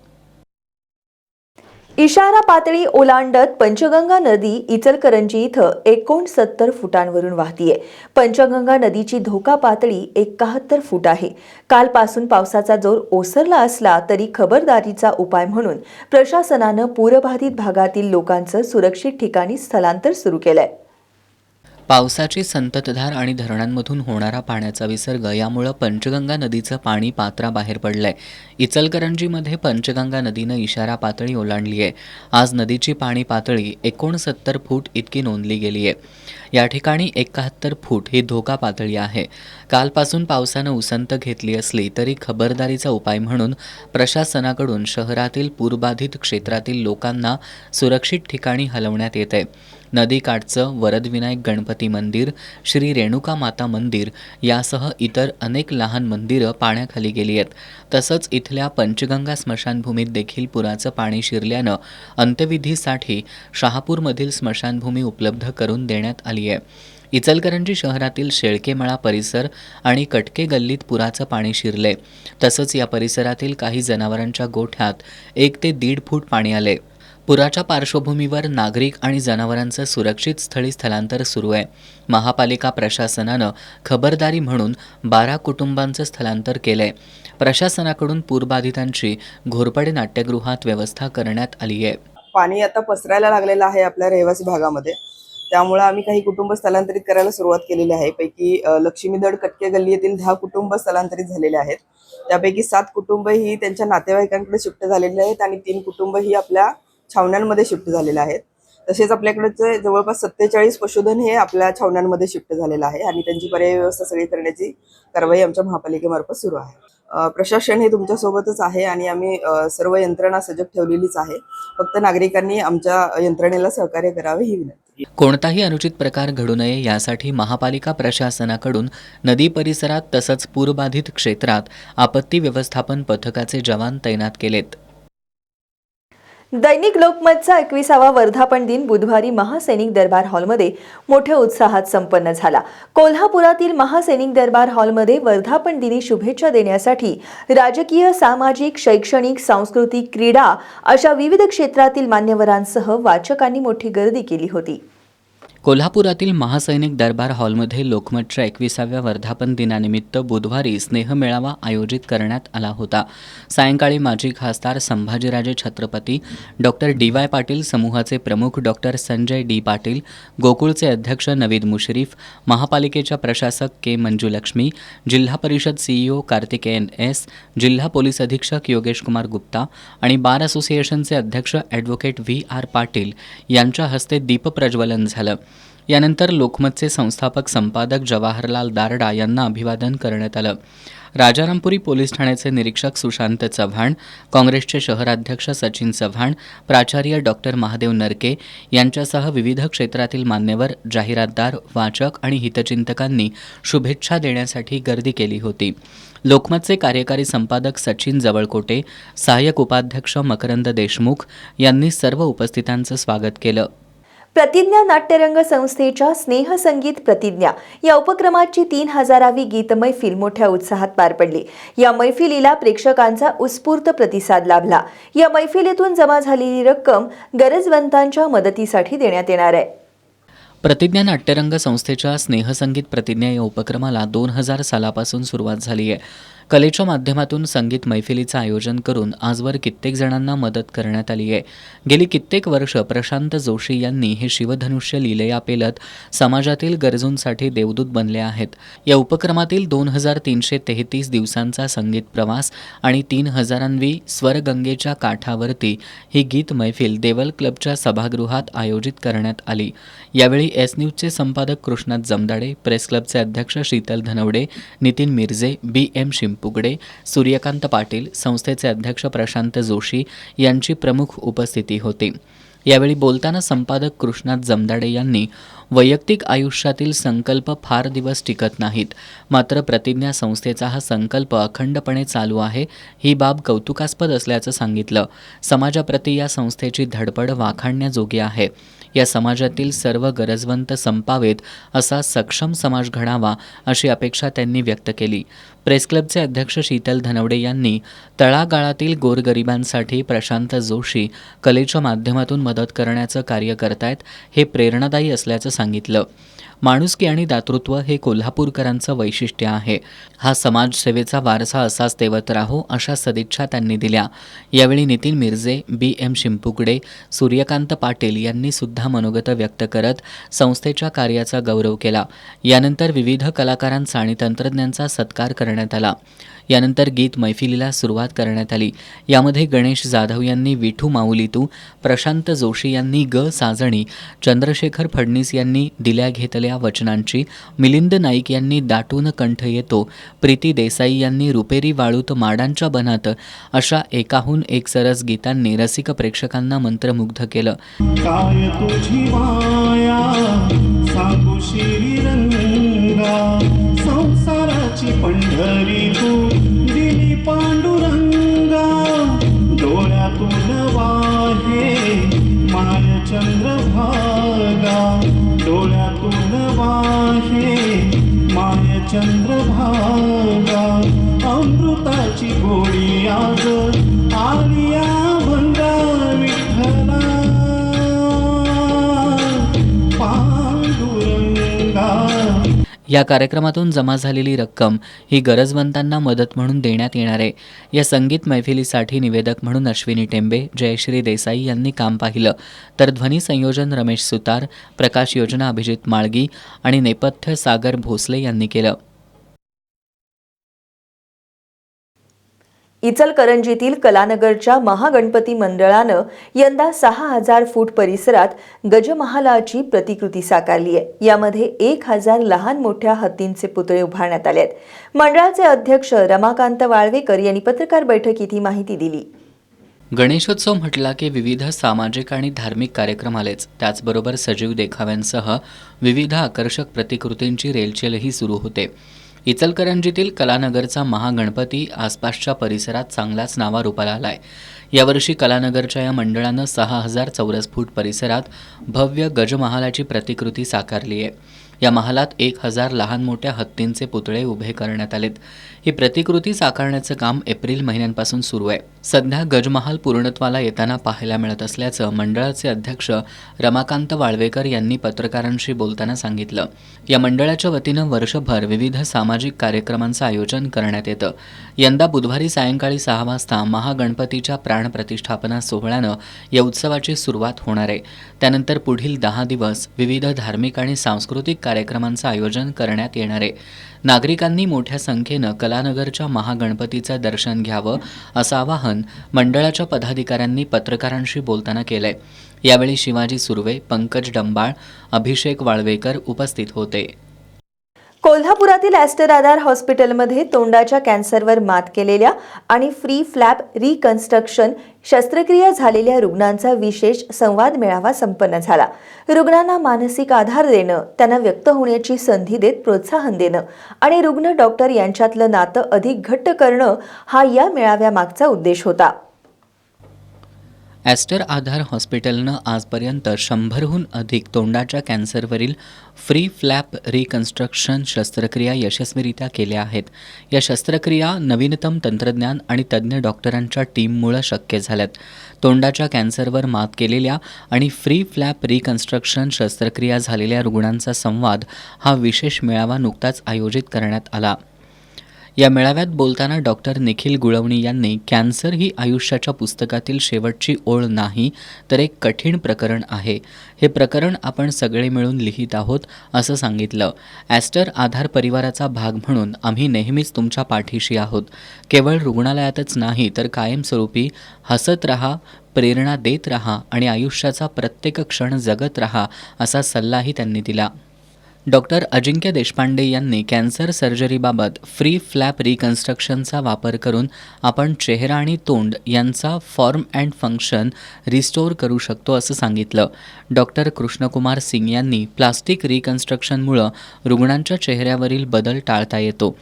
इशारा पातळी ओलांडत पंचगंगा नदी इचलकरंजी इथं 69 फुटांवरून वाहतीये. पंचगंगा नदीची धोका पातळी 71 फूट आहे. कालपासून पावसाचा जोर ओसरला असला तरी खबरदारीचा उपाय म्हणून प्रशासनानं पूरबाधित भागातील लोकांचं सुरक्षित ठिकाणी स्थलांतर सुरू केलंय. पावसाची संततधार आणि धरणांमधून होणारा पाण्याचा विसर्ग यामुळं पंचगंगा नदीचं पाणी पात्राबाहेर पडलंय. इचलकरंजीमध्ये पंचगंगा नदीनं इशारा पातळी ओलांडली आहे. आज नदीची पाणी पातळी 69 फूट इतकी नोंदली गेली आहे. या ठिकाणी 71 फूट ही धोका पातळी आहे. कालपासून पावसानं उसंत घेतली असली तरी खबरदारीचा उपाय म्हणून प्रशासनाकडून शहरातील पूरबाधित क्षेत्रातील लोकांना सुरक्षित ठिकाणी हलवण्यात येत आहे. नदीकाठचं वरदविनायक गणपती मंदिर, श्री रेणुका माता मंदिर यासह इतर अनेक लहान मंदिरं पाण्याखाली गेली आहेत. तसंच इथल्या पंचगंगा स्मशानभूमीत देखील पुराचं पाणी शिरल्यानं अंत्यविधीसाठी शहापूरमधील स्मशानभूमी उपलब्ध करून देण्यात आली आहे. इचलकरंजी शहरातील शेळकेमळा परिसर आणि कटके गल्लीत पुराचं पाणी शिरले. तसंच या परिसरातील काही जनावरांच्या गोठ्यात 1 ते 1.5 फूट पाणी आले. पुराच्या पार्श्वभूमीवर नागरिक आणि जनावरांचं सुरक्षित स्थळी स्थलांतर सुरू आहे. महापालिका प्रशासनानं खबरदारी म्हणून 12 कुटुंबांचं स्थलांतर केलंय. प्रशासनाकडून पूरबाधितांची घोरपडे नाट्यगृहात व्यवस्था करण्यात आली आहे. पाणी आता पसरायला लागलेलं आहे आपल्या रहिवासी भागामध्ये. त्यामुळे आम्ही काही कुटुंब स्थलांतरित करायला सुरुवात केलेली आहे. पैकी लक्ष्मीदड कटके गल्ली येथील 10 कुटुंब स्थलांतरित झालेले आहेत. त्यापैकी 7 कुटुंब ही त्यांच्या नातेवाईकांकडे शिफ्ट झालेले आहेत आणि 3 कुटुंब ही आपल्या छावण्यांमध्ये शिफ्ट झालेले आहेत. तसेच आपल्याकडचे जवळपास 47 पशुधन हे आपल्या छावण्यांमध्ये शिफ्ट झालेलं आहे आणि त्यांची पर्यायी व्यवस्था सगळी करण्याची कारवाई आमच्या महापालिकेमार्फत सुरू आहे. प्रशासन हे तुमच्यासोबतच आहे आणि आम्ही सर्व यंत्रणा सजग ठेवलेलीच आहे. फक्त नागरिकांनी आमच्या यंत्रणेला सहकार्य करावे ही विनंती. कोणताही अनुचित प्रकार घडू नये यासाठी महापालिका प्रशासनाकडून नदी परिसरात तसंच पूरबाधित क्षेत्रात आपत्ती व्यवस्थापन पथकाचे जवान तैनात केलेत. दैनिक लोकमतचा 21वा वर्धापन दिन बुधवारी महासैनिक दरबार हॉलमध्ये मोठ्या उत्साहात संपन्न झाला. कोल्हापुरातील महासैनिक दरबार हॉलमध्ये वर्धापन दिनी शुभेच्छा देण्यासाठी राजकीय, सामाजिक, शैक्षणिक, सांस्कृतिक, क्रीडा अशा विविध क्षेत्रातील मान्यवरांसह वाचकांनी मोठी गर्दी केली होती. कोल्हापुरातील महासैनिक दरबार हॉलमध्ये लोकमतच्या 21व्या वर्धापन दिनानिमित्त बुधवारी स्नेहमेळावा आयोजित करण्यात आला होता. सायंकाळी माजी खासदार संभाजीराजे छत्रपती, डॉक्टर DY पाटील, समूहाचे प्रमुख डॉक्टर संजय D पाटील, गोकुळचे अध्यक्ष नवीद मुश्रीफ, महापालिकेच्या प्रशासक के मंजुलक्ष्मी, जिल्हा परिषद CEO कार्तिकेयन S, जिल्हा पोलीस अधीक्षक योगेश कुमार गुप्ता आणि बार असोसिएशनचे अध्यक्ष ॲडव्होकेट VR पाटील यांच्या हस्ते दीपप्रज्वलन झालं. यानंतर लोकमतचे संस्थापक संपादक जवाहरलाल दारडा यांना अभिवादन करण्यात आलं. राजारामपुरी पोलीस ठाण्याचे निरीक्षक सुशांत चव्हाण, काँग्रेसचे शहराध्यक्ष सचिन चव्हाण, प्राचार्य डॉक्टर महादेव नरके यांच्यासह विविध क्षेत्रातील मान्यवर, जाहिरातदार, वाचक आणि हितचिंतकांनी शुभेच्छा देण्यासाठी गर्दी केली होती. लोकमतचे कार्यकारी संपादक सचिन जवळकोटे, सहाय्यक उपाध्यक्ष मकरंद देशमुख यांनी सर्व उपस्थितांचं स्वागत केलं. प्रतिज्ञा नाट्यरंग संस्थेच्या स्नेहसंगीत प्रतिज्ञा या उपक्रमाची 3000वी गीत मैफिल मोठ्या उत्साहात पार पडली. या मैफिलीला प्रेक्षकांचा उत्स्फूर्त प्रतिसाद लाभला. या मैफिलीतून जमा झालेली रक्कम गरजवंतांच्या मदतीसाठी देण्यात येणार आहे. प्रतिज्ञा नाट्यरंग संस्थेच्या स्नेहसंगीत प्रतिज्ञा या उपक्रमाला 2000 सालापासून सुरुवात झाली आहे. कलेच्या माध्यमातून संगीत मैफिलीचं आयोजन करून आजवर कित्येक जणांना मदत करण्यात आली आहे. गेली कित्येक वर्ष प्रशांत जोशी यांनी हे शिवधनुष्य लीलया पेलत समाजातील गरजूंसाठी देवदूत बनले आहेत. या उपक्रमातील 2333 दिवसांचा संगीत प्रवास आणि 3000वी स्वरगंगेच्या काठावरती ही गीत मैफिल देवल क्लबच्या सभागृहात आयोजित करण्यात आली. यावेळी एस न्यूजचे संपादक कृष्णात जमदाडे, प्रेस क्लबचे अध्यक्ष शीतल धनवडे, नितीन मिर्जे, BM शिंपुगडे, सूर्यकांत पाटील, संस्थेचे अध्यक्ष प्रशांत जोशी यांची प्रमुख उपस्थिती होती. यावेळी बोलताना संपादक कृष्णात जमदाडे यांनी वैयक्तिक आयुष्यातील संकल्प फार दिवस टिकत नाहीत, मात्र प्रतिज्ञा संस्थेचा हा संकल्प अखंडपणे चालू आहे, ही बाब कौतुकास्पद असल्याचं सांगितलं. समाजाप्रती या संस्थेची धडपड वाखाणण्याजोगी आहे. या समाजातील सर्व गरजवंत संपावेत, असा सक्षम समाज घडावा अशी अपेक्षा त्यांनी व्यक्त केली. प्रेस क्लबचे अध्यक्ष शीतल धनवडे यांनी तळागाळातील गोरगरिबांसाठी प्रशांत जोशी कलेच्या माध्यमातून मदत करण्याचं कार्य करतायत, हे प्रेरणादायी असल्याचं सांगितलं. माणुसकी आणि दातृत्व हे कोल्हापूरकरांचं वैशिष्ट्य आहे. हा समाजसेवेचा वारसा असाच तेवत राहो, अशा सदिच्छा त्यांनी दिल्या. यावेळी नितीन मिर्जे, BM शिंपुगडे, सूर्यकांत पाटील यांनी सुद्धा मनोगत व्यक्त करत संस्थेच्या कार्याचा गौरव केला. यानंतर विविध कलाकारांचा आणि तंत्रज्ञांचा सत्कार करण्यात आला. यानंतर गीत मैफिलीला सुरुवात करण्यात आली. यामध्ये गणेश जाधव यांनी विठू माऊली तू, प्रशांत जोशी यांनी ग साजणी, चंद्रशेखर फडणीस यांनी दिल्या घेतल्या वचनांची, मिलिंद नाईक यांनी दाटून कंठ येतो, प्रीती देसाई यांनी रुपेरी वाळूत माडांच्या बनात अशा एकाहून एक सरस गीतांनी रसिक प्रेक्षकांना मंत्रमुग्ध केलं. काय तुझी माया सांगू श्रीरंगा, संसाराची पंढरी तू दिली पांडुरंगा, डोळ्यातून वाहे माय चंद्रभागा, डोळ्यातून वाहे माय चंद्रभागा, अमृताची गोडी आज आलिया भंगा विठ्ठला पांडुरंगा. या कार्यक्रमातून जमा झालेली रक्कम ही गरजवंतांना मदत म्हणून देण्यात येणार आहे. या संगीत मैफिलीसाठी निवेदक म्हणून अश्विनी टेंबे, जयश्री देसाई यांनी काम पाहिलं, तर ध्वनी संयोजन रमेश सुतार, प्रकाश योजना अभिजित माळगी आणि नेपथ्य सागर भोसले यांनी केलं. इचलकरंजीतील कलानगरच्या महागणपती मंडळानं यंदा 6000 फूट परिसरात गजमहालाची प्रतिकृती साकारली आहे. यामध्ये 1000 लहान मोठ्या हत्तींचे पुतळे उभारण्यात आले आहेत. मंडळाचे अध्यक्ष रमाकांत वाळवेकर यांनी पत्रकार बैठकीत ही माहिती दिली. गणेशोत्सव म्हटला की विविध सामाजिक आणि धार्मिक कार्यक्रम आलेच, त्याचबरोबर सजीव देखाव्यांसह विविध आकर्षक प्रतिकृतींची रेलचेलही सुरू होते. इचलकरंजीतील कलानगरचा महागणपती आसपासच्या परिसरात चांगलाच नावारूपाला आलाय. यावर्षी कलानगरच्या या मंडळानं 6000 चौरस फूट परिसरात भव्य गजमहालाची प्रतिकृती साकारली आहे. या महालात 1000 लहान मोठ्या हत्तींचे पुतळे उभे करण्यात आलेत. ही प्रतिकृती साकारण्याचं काम एप्रिल महिन्यांपासून सुरू आहे. सध्या गजमहाल पूर्णत्वाला येताना पाहायला मिळत असल्याचं मंडळाचे अध्यक्ष रमाकांत वाळवेकर यांनी पत्रकारांशी बोलताना सांगितलं. या मंडळाच्या वतीनं वर्षभर विविध सामाजिक कार्यक्रमांचं आयोजन करण्यात येतं. यंदा बुधवारी सायंकाळी 6 वाजता महागणपतीच्या प्राणप्रतिष्ठापना सोहळ्यानं या उत्सवाची सुरुवात होणार आहे. त्यानंतर पुढील 10 दिवस विविध धार्मिक आणि सांस्कृतिक कार्यक्रमांचं आयोजन करण्यात येणार आहे. नागरिकांनी मोठ्या संख्येनं कलानगरच्या महागणपतीचं दर्शन घ्यावं असं आवाहन मंडळाच्या पदाधिकाऱ्यांनी पत्रकारांशी बोलताना केलंय. यावेळी शिवाजी सुर्वे, पंकज डंबाळ, अभिषेक वाळवेकर उपस्थित होते. कोल्हापुरातील ॲस्टर आधार हॉस्पिटलमध्ये तोंडाच्या कॅन्सरवर मात केलेल्या आणि फ्री फ्लॅप रिकन्स्ट्रक्शन शस्त्रक्रिया झालेल्या रुग्णांचा विशेष संवाद मेळावा संपन्न झाला. रुग्णांना मानसिक आधार देणं, त्यांना व्यक्त होण्याची संधी देत प्रोत्साहन देणं आणि रुग्ण डॉक्टर यांच्यातलं नातं अधिक घट्ट करणं हा या मेळाव्यामागचा उद्देश होता. ॲस्टर आधार हॉस्पिटलनं आजपर्यंत 100हून अधिक तोंडाच्या कॅन्सरवरील फ्री फ्लॅप रिकन्स्ट्रक्शन शस्त्रक्रिया यशस्वीरित्या केल्या आहेत. या शस्त्रक्रिया नवीनतम तंत्रज्ञान आणि तज्ज्ञ डॉक्टरांच्या टीममुळे शक्य झाल्यात. तोंडाच्या कॅन्सरवर मात केलेल्या आणि फ्री फ्लॅप रिकन्स्ट्रक्शन शस्त्रक्रिया झालेल्या रुग्णांचा संवाद हा विशेष मेळावा नुकताच आयोजित करण्यात आला. या मेळाव्यात बोलताना डॉक्टर निखिल गुळवणी यांनी कॅन्सर ही आयुष्याच्या पुस्तकातील शेवटची ओळ नाही तर एक कठीण प्रकरण आहे. हे प्रकरण आपण सगळे मिळून लिहित आहोत असं सांगितलं. ॲस्टर आधार परिवाराचा भाग म्हणून आम्ही नेहमीच तुमच्या पाठीशी आहोत. केवळ रुग्णालयातच नाही तर कायमस्वरूपी हसत रहा, प्रेरणा देत रहा आणि आयुष्याचा प्रत्येक क्षण जगत रहा असा सल्लाही त्यांनी दिला. डॉक्टर अजिंक्य देशपांडे यांनी कॅन्सर सर्जरीबाबत फ्री फ्लॅप रिकन्स्ट्रक्शनचा वापर करून आपण चेहरा आणि तोंड यांचा फॉर्म अँड फंक्शन रिस्टोअर करू शकतो असं सांगितलं. डॉक्टर कृष्णकुमार सिंग यांनी प्लास्टिक रिकन्स्ट्रक्शनमुळं रुग्णांच्या चेहऱ्यावरील बदल टाळता येतो,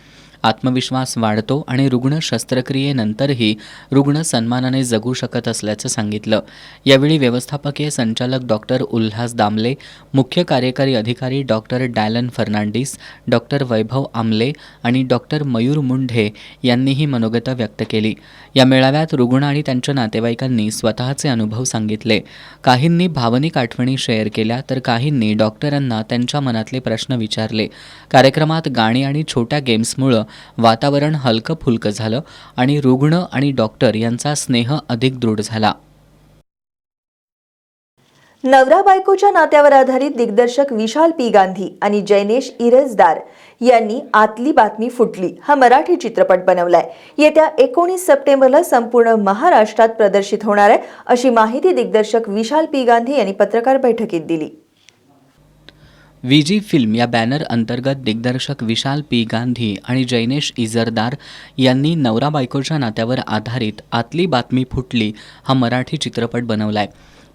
आत्मविश्वास वाढतो आणि रुग्ण शस्त्रक्रियेनंतरही रुग्ण सन्मानाने जगू शकत असल्याचं सांगितलं. यावेळी व्यवस्थापकीय संचालक डॉक्टर उल्हास दामले, मुख्य कार्यकारी अधिकारी डॉक्टर डॅलन फर्नांडिस, डॉक्टर वैभव आमले आणि डॉक्टर मयूर मुंढे यांनीही मनोगत व्यक्त केली. या मेळाव्यात रुग्ण आणि त्यांच्या नातेवाईकांनी स्वतःचे अनुभव सांगितले. काहींनी भावनिक आठवणी शेअर केल्या तर काहींनी डॉक्टरांना त्यांच्या मनातले प्रश्न विचारले. कार्यक्रमात गाणी आणि छोट्या गेम्समुळं वातावरण हलकं फुलकं झालं आणि रुग्ण आणि डॉक्टर यांचा स्नेह अधिक दृढ झाला. नवरा बायकोच्या नात्यावर आधारित दिग्दर्शक विशाल पी गांधी आणि जैनेश इरजदार यांनी आतली बातमी फुटली हा मराठी चित्रपट बनवलाय. येत्या 19 सप्टेंबरला संपूर्ण महाराष्ट्रात प्रदर्शित होणार आहे अशी माहिती दिग्दर्शक विशाल पी गांधी यांनी पत्रकार बैठकीत दिली. VG फिल्म या बॅनर अंतर्गत दिग्दर्शक विशाल पी गांधी आणि जैनेश इजरदार यांनी नवरा बायकोच्या नात्यावर आधारित आतली बातमी फुटली हा मराठी चित्रपट बनवलाय.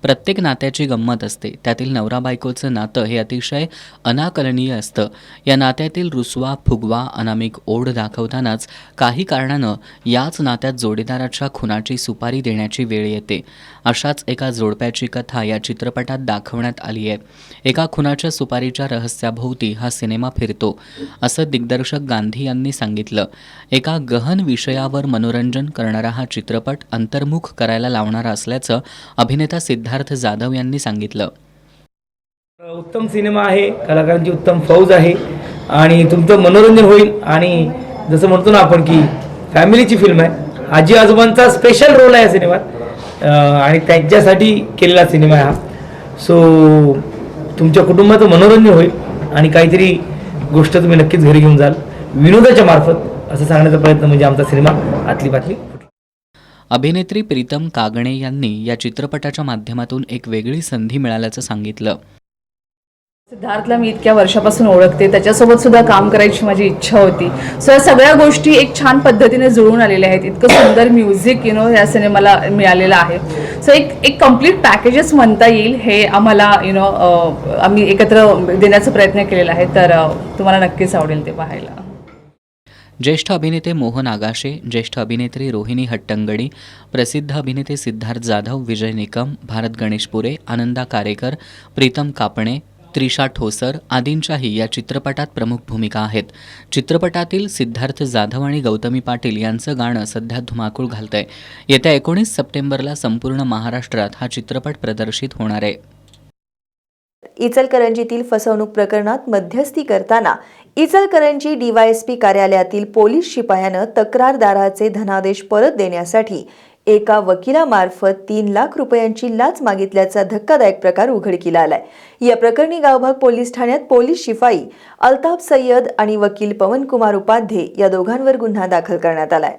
प्रत्येक नात्याची गंमत असते. त्यातील नवरा बायकोचं नातं हे अतिशय अनाकलनीय असतं. या नात्यातील रुसवा फुगवा अनामिक ओढ दाखवतानाच काही कारणानं याच नात्यात जोडीदाराच्या खुनाची सुपारी देण्याची वेळ येते. अशाच एका जोडप्याची कथा या चित्रपटात दाखवण्यात आली आहे. एका खुनाच्या सुपारीच्या रहस्याभोवती हा सिनेमा फिरतो असं दिग्दर्शक गांधी यांनी सांगितलं. एका गहन विषयावर मनोरंजन करणारा हा चित्रपट अंतर्मुख करायला लावणारा असल्याचं अभिनेता सिद्धार्थ जाधव यांनी सांगितलं. उत्तम सिनेमा आहे, कलाकारांची उत्तम फौज आहे आणि तुमचं मनोरंजन होईल. आणि जसं म्हणतो ना आपण की फॅमिलीची फिल्म आहे. आजी आजोबांचा स्पेशल रोल आहे या सिनेमात आणि त्यांच्यासाठी केलेला सिनेमा आहे हा. सो तुमच्या कुटुंबाचं मनोरंजन होईल आणि काहीतरी गोष्ट तुम्ही नक्कीच घरी घेऊन जाल विनोदाच्या मार्फत असं सांगण्याचा प्रयत्न म्हणजे आमचा सिनेमा आतली बातमी. अभिनेत्री प्रीतम कागणे यांनी या चित्रपटाच्या माध्यमातून एक वेगळी संधी मिळाल्याचं सांगितलं. सिद्धार्थला मी इतक्या वर्षापासून ओळखते, त्याच्यासोबत सुद्धा काम करायची माझी इच्छा होती. सो या सगळ्या गोष्टी एक छान पद्धतीने जुळून आलेल्या आहेत. इतकं सुंदर म्युझिक या सिनेमाला मिळालेलं आहे. सो एक कम्प्लीट पॅकेजच म्हणता येईल हे आम्हाला आम्ही एकत्र देण्याचा प्रयत्न केलेला आहे. तर तुम्हाला नक्कीच आवडेल ते पाहायला. ज्येष्ठ अभिनेते मोहन आगाशे, ज्येष्ठ अभिनेत्री रोहिणी हट्टंगडी, प्रसिद्ध अभिनेते सिद्धार्थ जाधव, विजय निकम, भारत गणेशपुरे, आनंदा कारेकर, प्रीतम कापणे, त्रिशा ठोसर आदींच्याही या चित्रपटात प्रमुख भूमिका आहेत. चित्रपटातील सिद्धार्थ जाधव आणि गौतमी पाटील यांचं गाणं सध्या धुमाकूळ घालतंय. येत्या 19 सप्टेंबरला संपूर्ण महाराष्ट्रात हा चित्रपट प्रदर्शित होणार आहे. इचलकरंजीतील फसवणूक प्रकरणात मध्यस्थी करताना इचलकरंजी DYSP कार्यालयातील पोलीस शिपायानं तक्रारदाराचे धनादेश परत देण्यासाठी एका वकिलामार्फत 3 लाख रुपयांची लाच मागितल्याचा धक्कादायक प्रकार उघडकीला आलाय. या प्रकरणी गावभाग पोलीस ठाण्यात पोलीस शिपाई अल्ताफ सय्यद आणि वकील पवनकुमार उपाध्ये या दोघांवर गुन्हा दाखल करण्यात आलाय.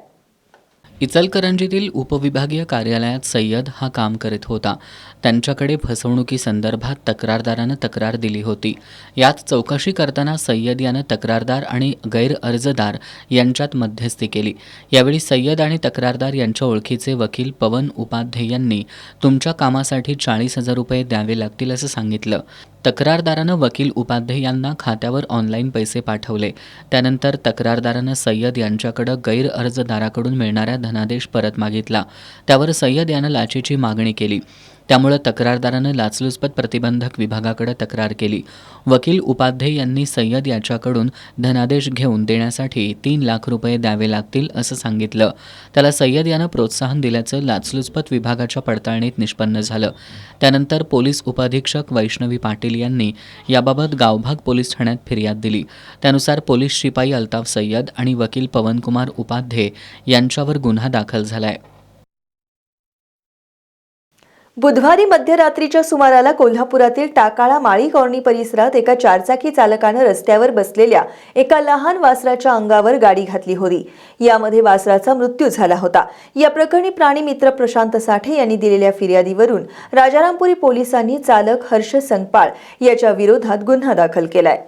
इचलकरंजीतील उपविभागीय कार्यालयात सय्यद हा काम करत होता. त्यांच्याकडे फसवणुकीसंदर्भात तक्रारदारानं तक्रार दिली होती. यात चौकशी करताना सय्यद यानं तक्रारदार आणि गैरअर्जदार यांच्यात मध्यस्थी केली. यावेळी सय्यद आणि तक्रारदार यांच्या ओळखीचे वकील पवन उपाध्ये यांनी तुमच्या कामासाठी 40,000 रुपये द्यावे लागतील असं सांगितलं. तक्रारदारानं वकील उपाध्ये यांना खात्यावर ऑनलाईन पैसे पाठवले. त्यानंतर तक्रारदारानं सय्यद यांच्याकडं गैरअर्जदाराकडून मिळणाऱ्या धनादेश परत मागितला. त्यावर सय्यद यानं लाचेची मागणी केली. त्यामुळे तक्रारदारानं लाचलुचपत प्रतिबंधक विभागाकडे तक्रार केली. वकील उपाध्ये यांनी सय्यद याच्याकडून धनादेश घेऊन देण्यासाठी 3 लाख रुपये द्यावे लागतील असं सांगितलं. त्याला सय्यद यानं प्रोत्साहन दिल्याचं लाचलुचपत विभागाच्या पडताळणीत निष्पन्न झालं. त्यानंतर पोलीस उपअधीक्षक वैष्णवी पाटील यांनी याबाबत गावभाग पोलीस ठाण्यात फिर्याद दिली. त्यानुसार पोलीस शिपाई अल्ताफ सय्यद आणि वकील पवनकुमार उपाध्ये यांच्यावर गुन्हा दाखल झालाय. बुधवारी मध्यरात्रीच्या सुमाराला कोल्हापुरातील टाकाळा माळी कॉलनी परिसरात एका चारचाकी चालकानं रस्त्यावर बसलेल्या एका लहान वासराच्या अंगावर गाडी घातली होती. यामध्ये वासराचा मृत्यू झाला होता. या प्रकरणी प्राणी मित्र प्रशांत साठे यांनी दिलेल्या फिर्यादीवरून राजारामपुरी पोलिसांनी चालक हर्ष संगपाळ याच्या विरोधात गुन्हा दाखल केलाय.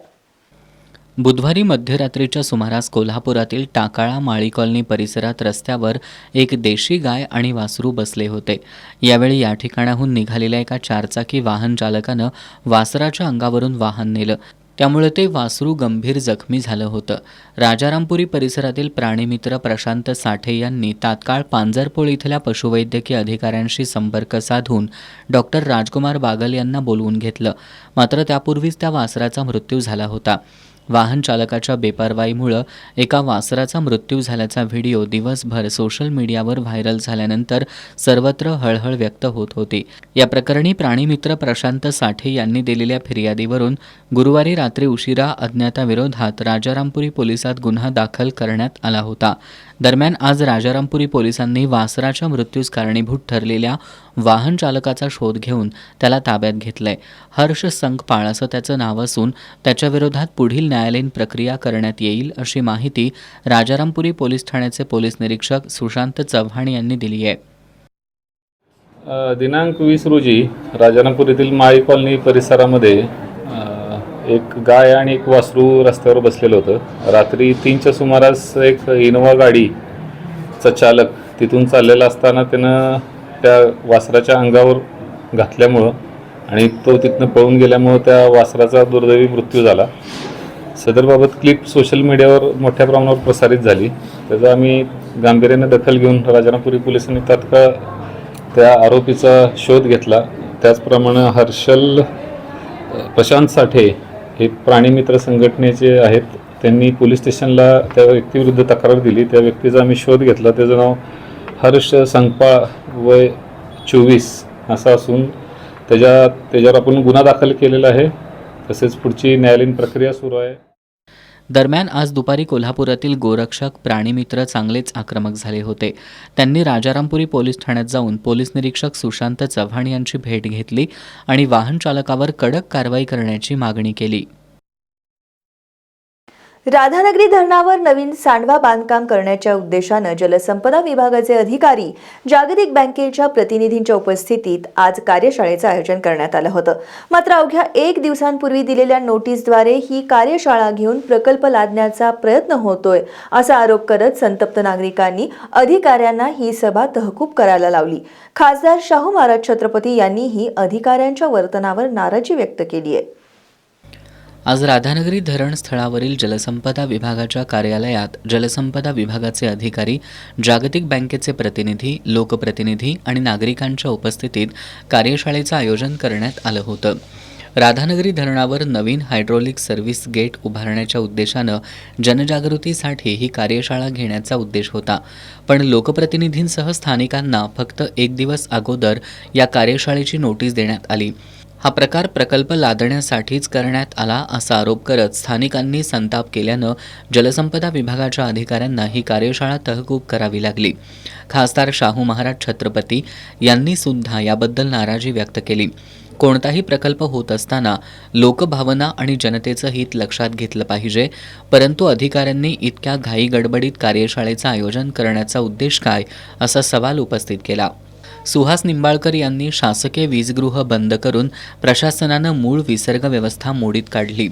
बुधवारी मध्यरात्रीच्या सुमारास कोल्हापुरातील टाकाळा माळी कॉलनी परिसरात रस्त्यावर एक देशी गाय आणि वासरू बसले होते. यावेळी या ठिकाणाहून निघालेल्या एका चारचाकी वाहन चालकानं वासराच्या अंगावरून वाहन नेलं. त्यामुळे ते वासरू गंभीर जखमी झालं होतं. राजारामपुरी परिसरातील प्राणीमित्र प्रशांत साठे यांनी तात्काळ पांजरपोळ इथल्या पशुवैद्यकीय अधिकाऱ्यांशी संपर्क साधून डॉक्टर राजकुमार बागल यांना बोलवून घेतलं. मात्र त्यापूर्वीच त्या वासराचा मृत्यू झाला होता. वाहन चालकाच्या बेपर्वाईमुळे एका वासराचा मृत्यू झाल्याचा व्हिडिओ दिवसभर सोशल मीडियावर व्हायरल झाल्यानंतर सर्वत्र हळहळ व्यक्त होत होती. या प्रकरणी प्राणीमित्र प्रशांत साठे यांनी दिलेल्या फिर्यादीवरून गुरुवारी रात्री उशिरा अज्ञाताविरोधात राजारामपुरी पोलिसात गुन्हा दाखल करण्यात आला होता. दरम्यान आज राजारामपुरी पोलिसांनी वासराच्या मृत्यूस कारणीभूत ठरलेल्या वाहन चालकाचा शोध घेऊन त्याला ताब्यात घेतलंय. हर्ष संगपाळ असं त्याचं नाव असून त्याच्याविरोधात पुढील न्यायालयीन प्रक्रिया करण्यात येईल अशी माहिती राजारामपुरी पोलीस ठाण्याचे पोलीस निरीक्षक सुशांत चव्हाण यांनी दिली आहे. दिनांक 20 रोजी राजारामपुरीतील माळी कॉलनी परिसरामध्ये एक गाय आणि एक वासरू रस्त्यावर बसलेलं होतं. रात्री 3च्या सुमारास एक इनोवा गाडीचा चालक तिथून चाललेला असताना त्यानं त्या वासराच्या अंगावर घातल्यामुळं आणि तो तिथनं पळून गेल्यामुळं त्या वासराचा दुर्दैवी मृत्यू झाला. सदरबाबत क्लिप सोशल मीडियावर मोठ्या प्रमाणावर प्रसारित झाली. त्याचा आम्ही गांभीर्याने दखल घेऊन राजारामपुरी पोलिसांनी तात्काळ त्या आरोपीचा शोध घेतला. त्याचप्रमाणे हर्षल प्रशांत साठे हे प्राणीमित्र संघटनेचे आहेत. त्यांनी पोलीस स्टेशनला त्या व्यक्तीविरुद्ध तक्रार दिली. त्या व्यक्तीचा आम्ही शोध घेतला. त्याचं नाव हर्ष संगपाळ वय 24 असं असून त्याच्यावर आपण गुन्हा दाखल केलेला आहे. तसेच पुढची न्यायालयीन प्रक्रिया सुरू आहे. दरम्यान आज दुपारी कोल्हापुरातील गोरक्षक प्राणीमित्र चांगलेच आक्रमक झाले होते. त्यांनी राजारामपुरी पोलीस ठाण्यात जाऊन पोलीस निरीक्षक सुशांत चव्हाण यांची भेट घेतली आणि वाहन चालकावर कडक कारवाई करण्याची मागणी केली. राधानगरी धरणावर नवीन सांडवा बांधकाम करण्याच्या उद्देशानं जलसंपदा विभागाचे अधिकारी जागतिक बँकेच्या प्रतिनिधींच्या उपस्थितीत आज कार्यशाळेचं आयोजन करण्यात आलं होतं. मात्र अवघ्या 1 दिवसांपूर्वी दिलेल्या नोटीसद्वारे ही कार्यशाळा घेऊन प्रकल्प लादण्याचा प्रयत्न होतोय असा आरोप करत संतप्त नागरिकांनी अधिकाऱ्यांना ही सभा तहकूब करायला लावली. खासदार शाहू महाराज छत्रपती यांनीही अधिकाऱ्यांच्या वर्तनावर नाराजी व्यक्त केली आहे. आज राधानगरी धरण स्थळावरील जलसंपदा विभागाच्या कार्यालयात जलसंपदा विभागाचे अधिकारी, जागतिक बँकेचे प्रतिनिधी, लोकप्रतिनिधी आणि नागरिकांच्या उपस्थितीत कार्यशाळेचं आयोजन करण्यात आलं होतं. राधानगरी धरणावर नवीन हायड्रोलिक सर्व्हिस गेट उभारण्याच्या उद्देशानं जनजागृतीसाठी ही कार्यशाळा घेण्याचा उद्देश होता. पण लोकप्रतिनिधींसह स्थानिकांना फक्त 1 दिवस अगोदर या कार्यशाळेची नोटीस देण्यात आली. हा प्रकार प्रकल्प लादण्यासाठीच करण्यात आला असा आरोप करत स्थानिकांनी संताप केल्यानं जलसंपदा विभागाच्या अधिकाऱ्यांना ही कार्यशाळा तहकूब करावी लागली. खासदार शाहू महाराज छत्रपती यांनी सुद्धा याबद्दल नाराजी व्यक्त केली. कोणताही प्रकल्प होत असताना लोकभावना आणि जनतेचं हित लक्षात घेतलं पाहिजे, परंतु अधिकाऱ्यांनी इतक्या घाई गडबडीत कार्यशाळेचं आयोजन करण्याचा उद्देश काय असा सवाल उपस्थित केला. सुहास निंबाळकर यांनी शासकीय वीजगृह बंद करून प्रशासनानं मूळ विसर्ग व्यवस्था मोडीत काढली.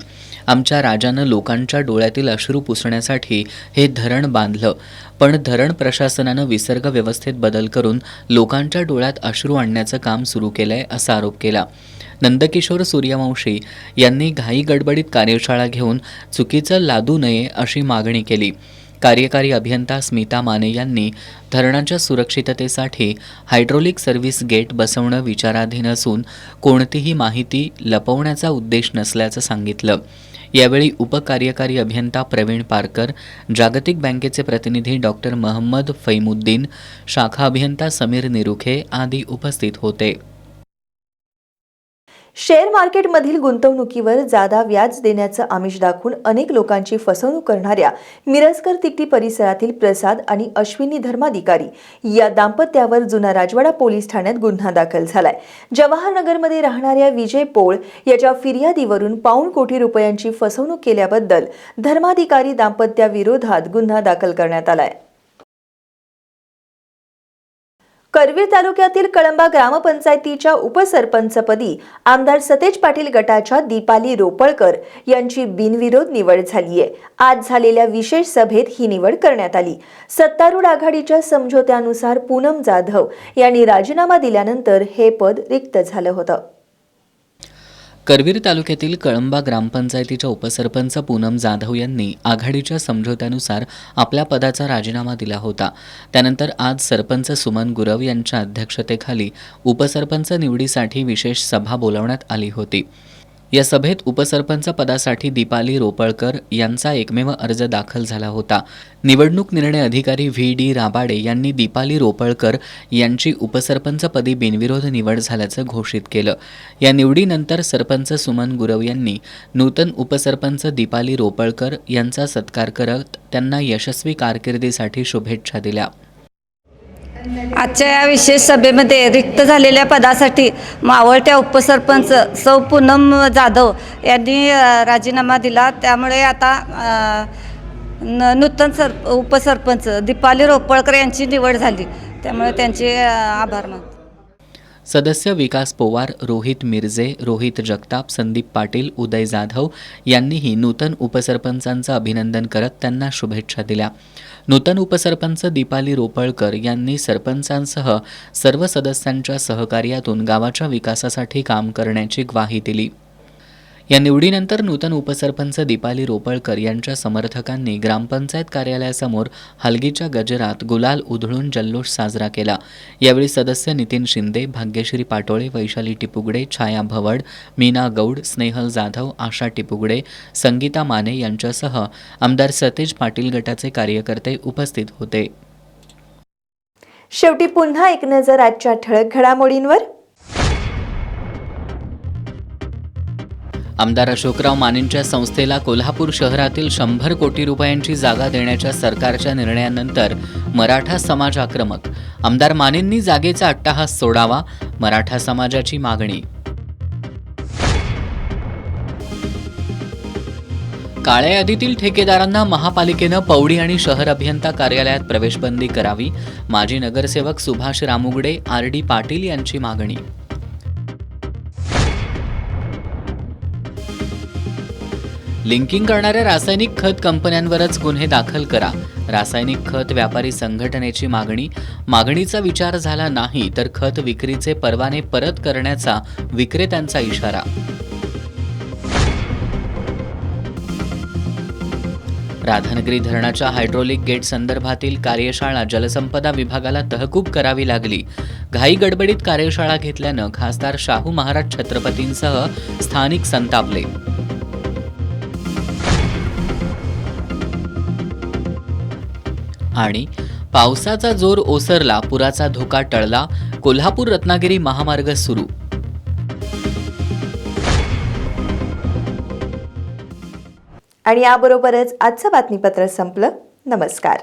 आमच्या राजानं लोकांच्या डोळ्यातील अश्रू पुसण्यासाठी हे धरण बांधलं, पण धरण प्रशासनानं विसर्ग व्यवस्थेत बदल करून लोकांच्या डोळ्यात अश्रू आणण्याचं काम सुरू केलंय असा आरोप केला. नंदकिशोर सूर्यवंशी यांनी घाई गडबडीत कार्यशाळा घेऊन चुकीचं लादू नये अशी मागणी केली. कार्यकारी अभियंता स्मिता माने यांनी धरणाच्या सुरक्षिततेसाठी हायड्रोलिक सर्व्हिस गेट बसवणं विचाराधीन असून कोणतीही माहिती लपवण्याचा उद्देश नसल्याचं सांगितलं. यावेळी उपकार्यकारी अभियंता प्रवीण पारकर, जागतिक बँकेचे प्रतिनिधी डॉक्टर महम्मद फैमुद्दीन, शाखा अभियंता समीर निरुखे आदी उपस्थित होते. शेअर मार्केटमधील गुंतवणुकीवर जादा व्याज देण्याचं आमिष दाखवून अनेक लोकांची फसवणूक करणाऱ्या मिरजकर तिट्टी परिसरातील प्रसाद आणि अश्विनी धर्माधिकारी या दाम्पत्यावर जुना राजवाडा पोलीस ठाण्यात गुन्हा दाखल झालाय. जवाहरनगरमध्ये राहणाऱ्या विजय पोळ याच्या फिर्यादीवरून पाऊण कोटी रुपयांची फसवणूक केल्याबद्दल धर्माधिकारी दाम्पत्याविरोधात गुन्हा दाखल करण्यात आलाय. करवीर तालुक्यातील कळंबा ग्रामपंचायतीच्या उपसरपंचपदी आमदार सतेज पाटील गटाच्या दीपाली रोपळकर यांची बिनविरोध निवड झाली आहे. आज झालेल्या विशेष सभेत ही निवड करण्यात आली. सत्तारूढ आघाडीच्या समझोत्यानुसार पूनम जाधव यांनी राजीनामा दिल्यानंतर हे पद रिक्त झालं होतं. करवीर तालुक्यातील कळंबा ग्रामपंचायतीच्या उपसरपंच पूनम जाधव यांनी आघाडीच्या समझोत्यानुसार आपल्या पदाचा राजीनामा दिला होता. त्यानंतर आज सरपंच सुमन गुरव यांच्या अध्यक्षतेखाली उपसरपंच निवडीसाठी विशेष सभा बोलावण्यात आली होती. या सभेत उपसरपंच पदासाठी दीपाली रोपळकर यांचा एकमेव अर्ज दाखल झाला होता. निवडणूक निर्णय अधिकारी व्ही.डी. राबाडे यांनी दीपाली रोपळकर यांची उपसरपंचपदी बिनविरोध निवड झाल्याचं घोषित केलं. या निवडीनंतर सरपंच सुमन गुरव यांनी नूतन उपसरपंच दीपाली रोपळकर यांचा सत्कार करत त्यांना यशस्वी कारकिर्दीसाठी शुभेच्छा दिल्या. आजच्या या विशेष सभेमध्ये रिक्त झालेल्या पदासाठी मावळत्या उपसरपंच सौ पूनम जाधव यांनी राजीनामा दिला. त्यामुळे आता नूतन उपसरपंच दीपाली रोपळकर यांची निवड झाली. त्यामुळे त्यांचे आभार मानतो. सदस्य विकास पोवार, रोहित मिरजे, रोहित जगताप, संदीप पाटील, उदय जाधव यांनीही नूतन उपसरपंचांचं अभिनंदन करत त्यांना शुभेच्छा दिल्या. नूतन उपसरपंच दीपाली रोपळकर यांनी सरपंचांसह सर्व सदस्यांच्या सहकार्यातून गावाच्या विकासासाठी काम करण्याची ग्वाही दिली. या निवडीनंतर नूतन उपसरपंच दीपाली रोपळकर यांच्या समर्थकांनी ग्रामपंचायत कार्यालयासमोर हलगीच्या गजरात गुलाल उधळून जल्लोष साजरा केला. यावेळी सदस्य नितीन शिंदे, भाग्यश्री पाटोळे, वैशाली टिपुगडे, छाया भवड, मीना गौड, स्नेहल जाधव, आशा टिपुगडे, संगीता माने यांच्यासह आमदार सतेज पाटील गटाचे कार्यकर्ते उपस्थित होते. शेवटी पुन्हा एक नजर आजच्या ठळक घडामोडींवर. आमदार अशोकराव मानेंच्या संस्थेला कोल्हापूर शहरातील 100 कोटी रुपयांची जागा देण्याच्या सरकारच्या निर्णयानंतर मराठा समाज आक्रमक. आमदार मानेंनी जागेचा अट्टाहास सोडावा, मराठा समाजाची मागणी. काळ्या यादीतील ठेकेदारांना महापालिकेनं पौडी आणि शहर अभियंता कार्यालयात प्रवेशबंदी करावी, माजी नगरसेवक सुभाष रामुगडे, आर.डी. पाटील यांची मागणी. लिंकिंग करणाऱ्या रासायनिक खत कंपन्यांवरच गुन्हे दाखल करा, रासायनिक खत व्यापारी संघटनेची मागणी. मागणीचा विचार झाला नाही तर खत विक्रीचे परवाने परत करण्याचा विक्रेत्यांचा इशारा. राधानगरी धरणाच्या हायड्रोलिक गेट संदर्भातील कार्यशाळा जलसंपदा विभागाला तहकूब करावी लागली. घाई गडबडीत कार्यशाळा घेतल्यानं खासदार शाहू महाराज छत्रपतींसह स्थानिक संतापले. आणि पावसाचा जोर ओसरला, पुराचा धोका टळला, कोल्हापूर रत्नागिरी महामार्ग सुरू. आणि याबरोबरच आजचं बातमीपत्र संपलं. नमस्कार.